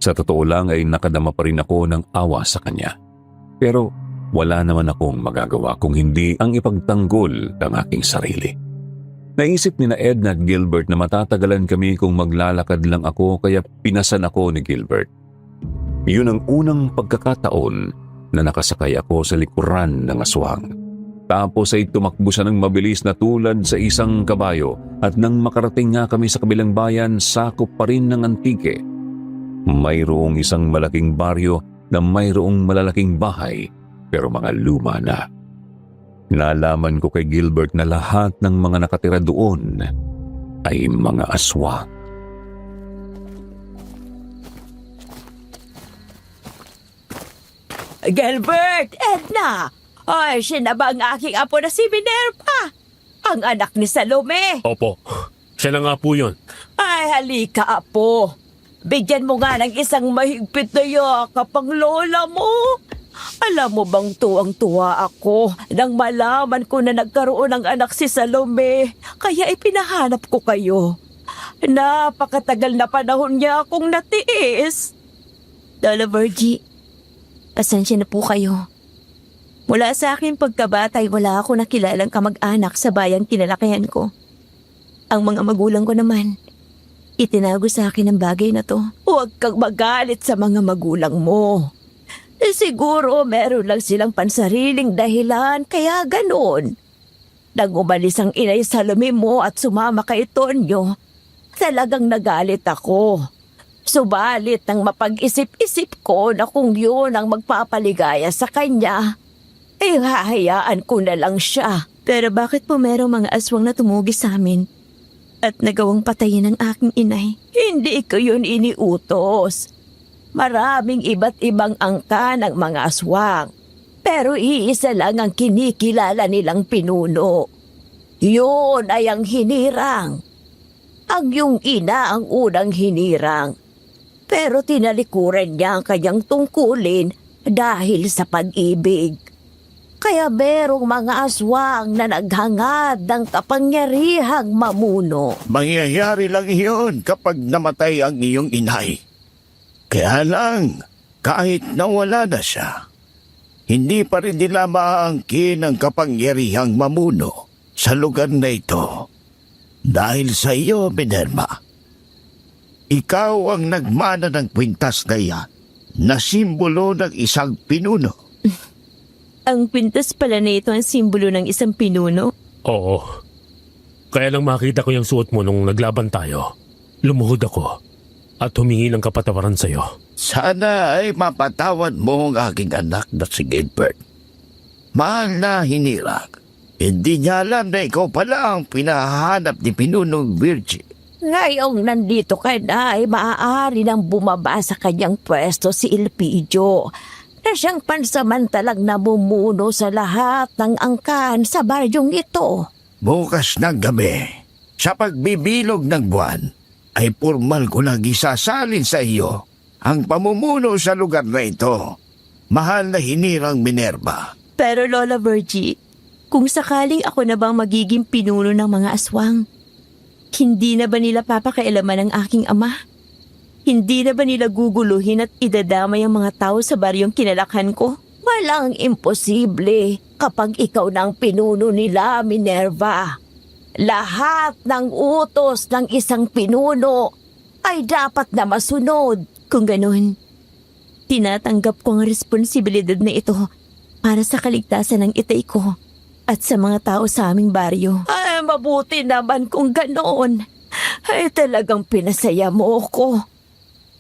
[SPEAKER 6] Sa totoo lang ay nakadama pa rin ako ng awa sa kanya. Pero wala naman akong magagawa kung hindi ang ipagtanggol ng aking sarili. Naisip ni na Edna at Gilbert na matatagalan kami kung maglalakad lang ako kaya pinasan ako ni Gilbert. Yun ang unang pagkakataon na nakasakay ako sa likuran ng aswang. Tapos ay tumakbo siya ng mabilis na tulad sa isang kabayo at nang makarating nga kami sa kabilang bayan, sakop pa rin ng Antique. Mayroong isang malaking baryo na mayroong malalaking bahay pero mga luma na. Nalaman ko kay Gilbert na lahat ng mga nakatira doon ay mga aswang.
[SPEAKER 2] Gilbert, Edna! Ay, siya na ba ang aking apo na si Minerva? Ang anak ni Salome.
[SPEAKER 9] Opo. Siya na nga po yun.
[SPEAKER 2] Ay, halika, apo. Bigyan mo nga ng isang mahigpit na yakap ang lola mo. Alam mo bang tuwang-tuwa ako nang malaman ko na nagkaroon ng anak si Salome, kaya ipinahanap ko kayo. Napakatagal na panahon niya akong natiis. Lola Virgie, pasensya na po kayo. Mula sa aking pagkabatay, wala ako nakilalang kamag-anak sa bayang kinalakihan ko. Ang mga magulang ko naman, itinago sa akin ang bagay na to. Huwag kang magalit sa mga magulang mo. Siguro meron lang silang pansariling dahilan, kaya ganoon. Nang umalis ang inay Salome mo at sumama kay Tonyo, talagang nagalit ako. Subalit nang mapag-isip-isip ko na kung yun ang magpapaligaya sa kanya, ay hahayaan ko na lang siya. Pero bakit po merong mga aswang na tumugi sa amin at nagawang patayin ng aking inay? Hindi ko yun iniutos. Maraming iba't ibang angka ng mga aswang. Pero iisa lang ang kinikilala nilang pinuno. Yun ay ang hinirang. Ang iyong ina ang unang hinirang. Pero tinalikuran niya ang kanyang tungkulin dahil sa pag-ibig. Kaya merong mga aswang na naghangad ng kapangyarihang mamuno.
[SPEAKER 7] Mangyayari lang iyon kapag namatay ang iyong inay. Kaya lang, kahit nawala na siya, hindi pa rin nila maaangkin ang kapangyarihang mamuno sa lugar na ito. Dahil sa iyo, Minerva, ikaw ang nagmana ng kwintas na yan na simbolo ng isang pinuno.
[SPEAKER 2] Ang kwintas pala na ito ang simbolo ng isang pinuno?
[SPEAKER 9] Oo. Kaya lang makita ko yung suot mo nung naglaban tayo. Lumuhod ako at humingi ng kapatawaran sa'yo.
[SPEAKER 7] Sana ay mapatawad mo ang aking anak na si Gilbert. Mahal na hinirang. Hindi niya alam na ikaw pala ang pinahanap ni Pinunong Virgie.
[SPEAKER 2] Ngayong nandito ka na ay maaari nang bumaba sa kanyang pwesto si Elpidio na siyang pansamantalang namumuno sa lahat ng angkan sa baryong ito.
[SPEAKER 7] Bukas ng gabi, Sa pagbibilog ng buwan, ay formal ko lang isasalin sa iyo ang pamumuno sa lugar na ito. Mahal na hinirang Minerva.
[SPEAKER 2] Pero Lola Virgie, kung sakaling ako na bang magiging pinuno ng mga aswang, hindi na ba nila papakailaman ang aking ama? Hindi na ba nila guguluhin at idadamay ang mga tao sa baryong kinalakhan ko? Walang imposible kapag ikaw nang pinuno nila, Minerva. Lahat ng utos ng isang pinuno ay dapat na masunod. Kung ganun, tinatanggap ko ang responsibilidad na ito para sa kaligtasan ng itay ko at sa mga tao sa aming baryo. Ay, mabuti naman kung ganoon. Ay, talagang pinasaya mo ko.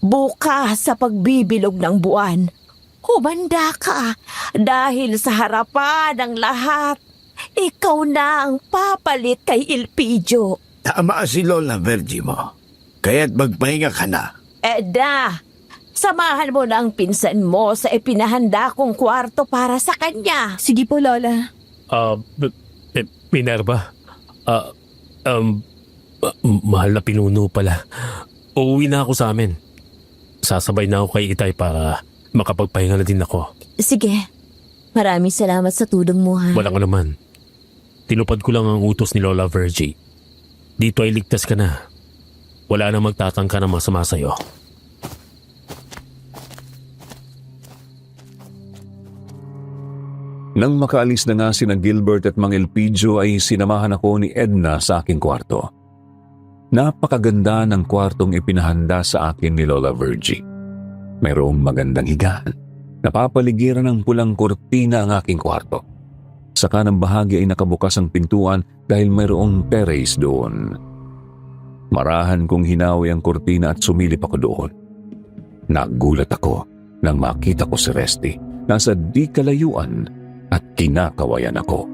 [SPEAKER 2] Bukas sa pagbibilog ng buwan, humanda ka dahil sa harapan ng lahat, ikaw na ang papalit kay Elpidio.
[SPEAKER 7] Tama si Lola Virgie mo. Kaya't magpahinga ka na.
[SPEAKER 2] Edna, samahan mo na ang pinsan mo sa ipinahanda kong kwarto para sa kanya.
[SPEAKER 10] Sige po, Lola.
[SPEAKER 9] Minerva. Mahal na pinuno pala. Uuwi na ako sa amin. Sasabay na ako kay Itay para makapagpahinga na din ako.
[SPEAKER 2] Sige, maraming salamat sa tulong mo ha.
[SPEAKER 9] Walang naman. Tinupad ko lang ang utos ni Lola Virgie. Dito ay ligtas ka na. Wala na magtatangka ng masama sa'yo.
[SPEAKER 6] Nang makaalis na nga sina Gilbert at Mang Elpidio ay sinamahan ako ni Edna sa aking kwarto. Napakaganda ng kwartong ipinahanda sa akin ni Lola Virgie. Mayroong magandang higaan. Napapaligiran ng pulang kortina ang aking kwarto. Sa kanang bahagi ay nakabukas ang pintuan dahil mayroong terrace doon. Marahan kong hinawi ang kortina at sumilip ako doon. Nagulat ako nang makita ko si Resty. Nasa di kalayuan at kinakawayan ako.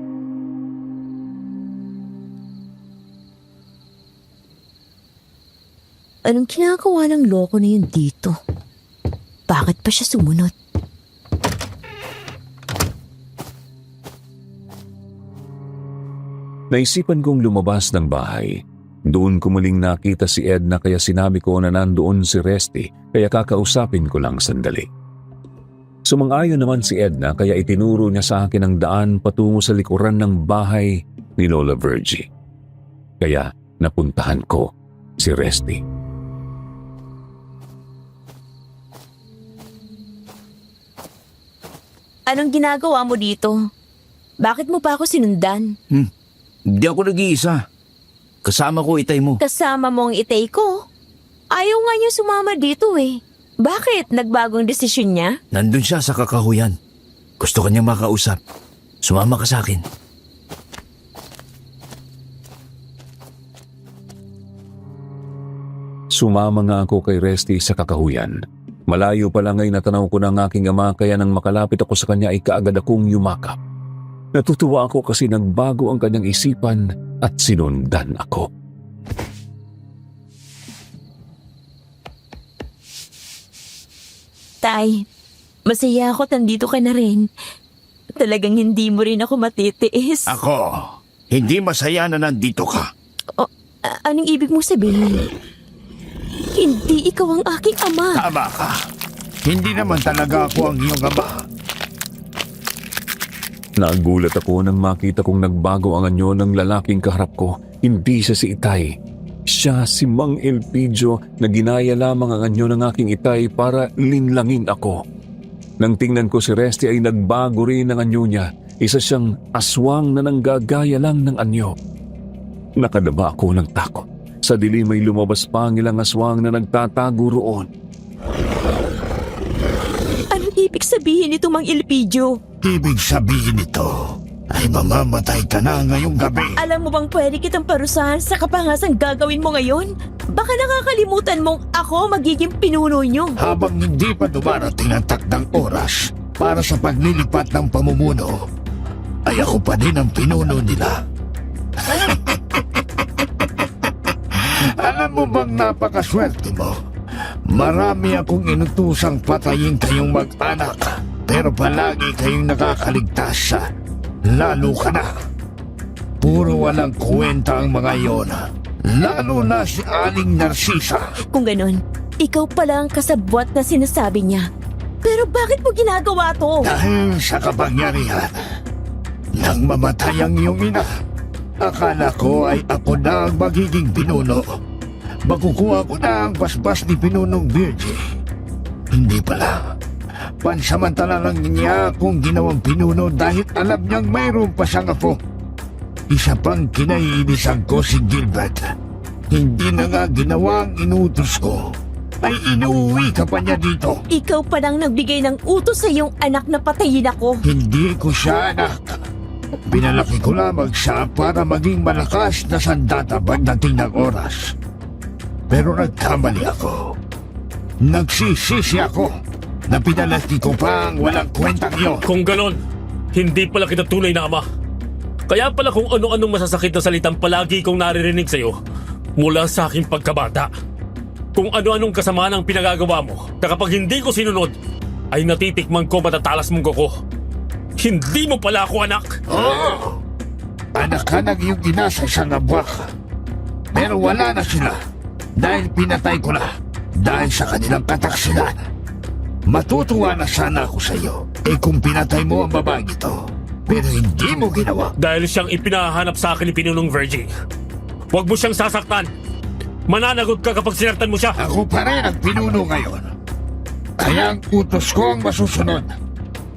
[SPEAKER 2] Anong kinagawa ng loko na yun dito? Bakit pa siya sumunod?
[SPEAKER 6] Naisipan kong lumabas ng bahay. Doon ko muling nakita si Edna kaya sinabi ko na nandoon si Resty kaya kakausapin ko lang sandali. Sumang-ayon naman si Edna kaya itinuro niya sa akin ang daan patungo sa likuran ng bahay ni Lola Virgie. Kaya napuntahan ko si Resty.
[SPEAKER 2] Anong ginagawa mo dito? Bakit mo pa ako sinundan?
[SPEAKER 4] Hindi ako nag-iisa. Kasama ko Itay mo.
[SPEAKER 2] Kasama mo ang itay ko? Ayaw nga niya sumama dito eh. Bakit? Nagbagong desisyon niya?
[SPEAKER 4] Nandun siya sa kakahuyan. Gusto kanyang makausap. Sumama ka sa akin.
[SPEAKER 6] Sumama nga ako kay Resty sa kakahuyan. Malayo pa lang ay natanaw ko ng aking ama kaya nang makalapit ako sa kanya ay kaagad akong yumakap. Natutuwa ako kasi nagbago ang kanyang isipan at sinundan ako.
[SPEAKER 2] Tay, masaya ako nandito ka na rin. Talagang hindi mo rin ako matitiis.
[SPEAKER 7] Ako, hindi masaya na nandito ka.
[SPEAKER 2] Anong ibig mo sabihin? Hindi ikaw ang aking ama.
[SPEAKER 7] Tama ka. Hindi naman talaga ako ang iyong ama.
[SPEAKER 6] Nagulat ako nang makita kong nagbago ang anyo ng lalaking kaharap ko. Hindi siya si Itay. Siya si Mang Elpidio na ginaya lamang ang anyo ng aking Itay para linlangin ako. Nang tingnan ko si Resty ay nagbago rin ang anyo niya. Isa siyang aswang na nanggagaya lang ng anyo. Nakadaba ako ng takot. Sa dilim ay lumabas pa ang ilang aswang na nagtatago roon.
[SPEAKER 2] Anong ibig sabihin nito, Mang Elpidio?
[SPEAKER 7] Ibig sabihin nito ay mamamatay ka na ngayong gabi.
[SPEAKER 2] Alam mo bang pwede kitang parusahan sa kapangasang gagawin mo ngayon? Baka nakakalimutan mong ako magiging pinuno niyo.
[SPEAKER 7] Habang hindi pa dumarating ang takdang oras para sa paglilipat ng pamumuno, ay ako pa din ang pinuno nila. Alam mo bang napakaswerte mo? Marami akong inutusang patayin kayong mag-anak, pero palagi kayong nakakaligtas. Lalo ka na. Puro walang kwenta ang mga iyon. Lalo na si Aling Narcisa.
[SPEAKER 2] Kung ganun, ikaw pala ang kasabwat na sinasabi niya. Pero bakit mo ginagawa to?
[SPEAKER 7] Dahil sa kapangyarihan, nang mamatay ang iyong ina, akala ko ay ako na ang magiging pinuno. Makukuha ko na ang basbas ni Pinunong Virgie. Hindi pala. Pansamantala lang niya akong ginawang pinuno dahil alam niyang mayroon pa siyang apo. Isa pang kinaiinisan ko si Gilbert. Hindi na nga ginawa ang inutos ko, ay inuwi ka pa niya dito.
[SPEAKER 2] Ikaw pa nang nagbigay ng utos sa iyong anak na patayin ako.
[SPEAKER 7] Hindi ko siya anak. Pinalaki ko lamang siya para maging malakas na sandata pagdating ng oras. Pero nagkamali ako. Nagsisisi ako na pinalaki ko pa ang walang kwentang iyo.
[SPEAKER 9] Kung ganon, hindi pala kita tunay na ama. Kaya pala kung ano-anong masasakit na salitang palagi kong naririnig sa'yo mula sa aking pagkabata. Kung ano-anong kasamaan ang pinagagawa mo na kapag hindi ko sinunod, ay natitikman ko matatalas mong kuko. Hindi mo pala ako anak!
[SPEAKER 7] Oo! Anak ka ng iyong ina sa isang abwak. Pero wala na sila dahil pinatay ko na dahil sa kanilang kataksilan. Matutuwa na sana ako sa iyo kung pinatay mo ang babaeng ito. Pero hindi mo ginawa.
[SPEAKER 9] Dahil siyang ipinahanap sa akin ni Pinunong Virgie. Huwag mo siyang sasaktan. Mananagot ka kapag sinartan mo siya.
[SPEAKER 7] Ako pa rin ang pinuno ngayon. Kaya ang utos ko ang masusunod.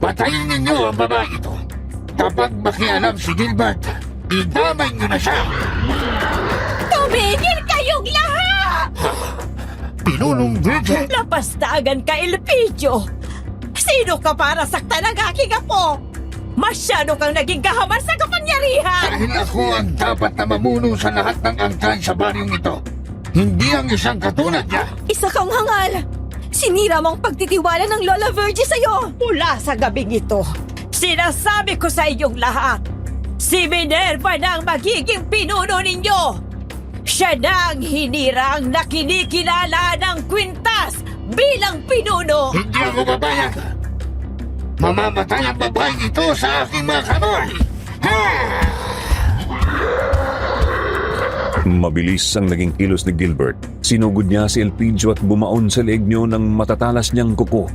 [SPEAKER 7] Patayin ninyo ang babae ito. Kapag makialam si Gilbert, idamay niyo na siya.
[SPEAKER 2] Tumigil kayong lahat!
[SPEAKER 7] Pinunong Virgin!
[SPEAKER 2] Lapastagan ka, Elpidio! Sino ka para saktan ang aking apo? Masyado kang naging kahamar sa kapangyarihan!
[SPEAKER 7] Dahil ako ang dapat na mamuno sa lahat ng angkan sa baryong ito. Hindi ang isang katulad niya.
[SPEAKER 10] Isa kang hangal! Sinira mo ang pagtitiwala ng Lola Virgie sa'yo!
[SPEAKER 2] Mula sa gabing ito, sinasabi ko sa inyong lahat, si Minerva na ang magiging pinuno ninyo! Siya na ang hinirang na kinikilala ng kwintas bilang pinuno!
[SPEAKER 7] Hindi ako babayag. Mamamatay ang babaeng ito sa aking mga kamay.
[SPEAKER 6] Mabilis ang naging kilos ni Gilbert. Sinugod niya si Elpidio at bumaon sa leeg niyo ng matatalas niyang kuko.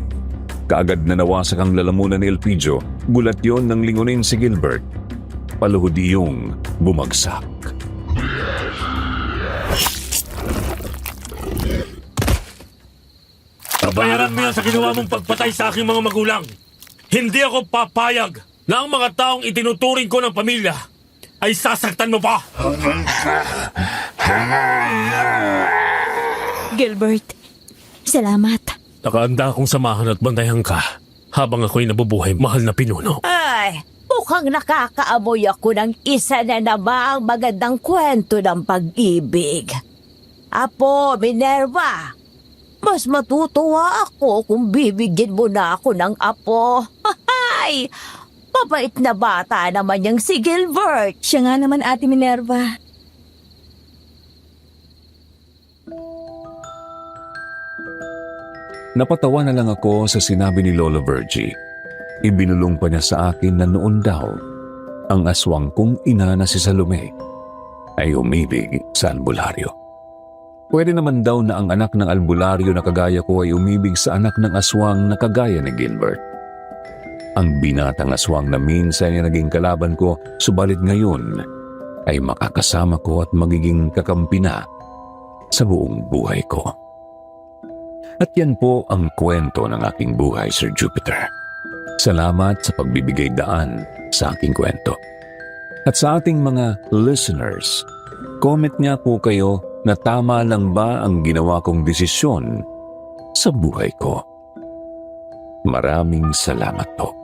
[SPEAKER 6] Kaagad na nawasak ang lalamunan ni Elpidio. Gulat yon nang lingunin si Gilbert. Paluhod iyong bumagsak.
[SPEAKER 9] Bayaran mo yan sa ginawa mong pagpatay sa aking mga magulang. Hindi ako papayag na ang mga taong itinuturing ko ng pamilya ay sasaktan mo pa.
[SPEAKER 2] Gilbert, salamat.
[SPEAKER 9] Nakaanda akong samahan at bantayan ka habang ako'y nabubuhay, mahal na pinuno.
[SPEAKER 2] Ay, mukhang nakakaamoy ako ng isa na namang magandang kwento ng pag-ibig. Apo, Minerva, mas matutuwa ako kung bibigyan mo na ako ng apo. Hay! Mabait na bata naman yung si Gilbert.
[SPEAKER 10] Siya nga naman, Ate Minerva.
[SPEAKER 6] Napatawa na lang ako sa sinabi ni Lola Virgie. Ibinulong pa niya sa akin na noon daw, ang aswang kong ina na si Salome ay umibig sa albularyo. Pwede naman daw na ang anak ng albularyo na kagaya ko ay umibig sa anak ng aswang na kagaya ni Gilbert. Ang binatang aswang na minsan ay naging kalaban ko, subalit ngayon ay makakasama ko at magiging kakampi na sa buong buhay ko. At yan po ang kwento ng aking buhay, Sir Jupiter. Salamat sa pagbibigay daan sa aking kwento. At sa ating mga listeners, comment nga po kayo na tama lang ba ang ginawa kong desisyon sa buhay ko. Maraming salamat po.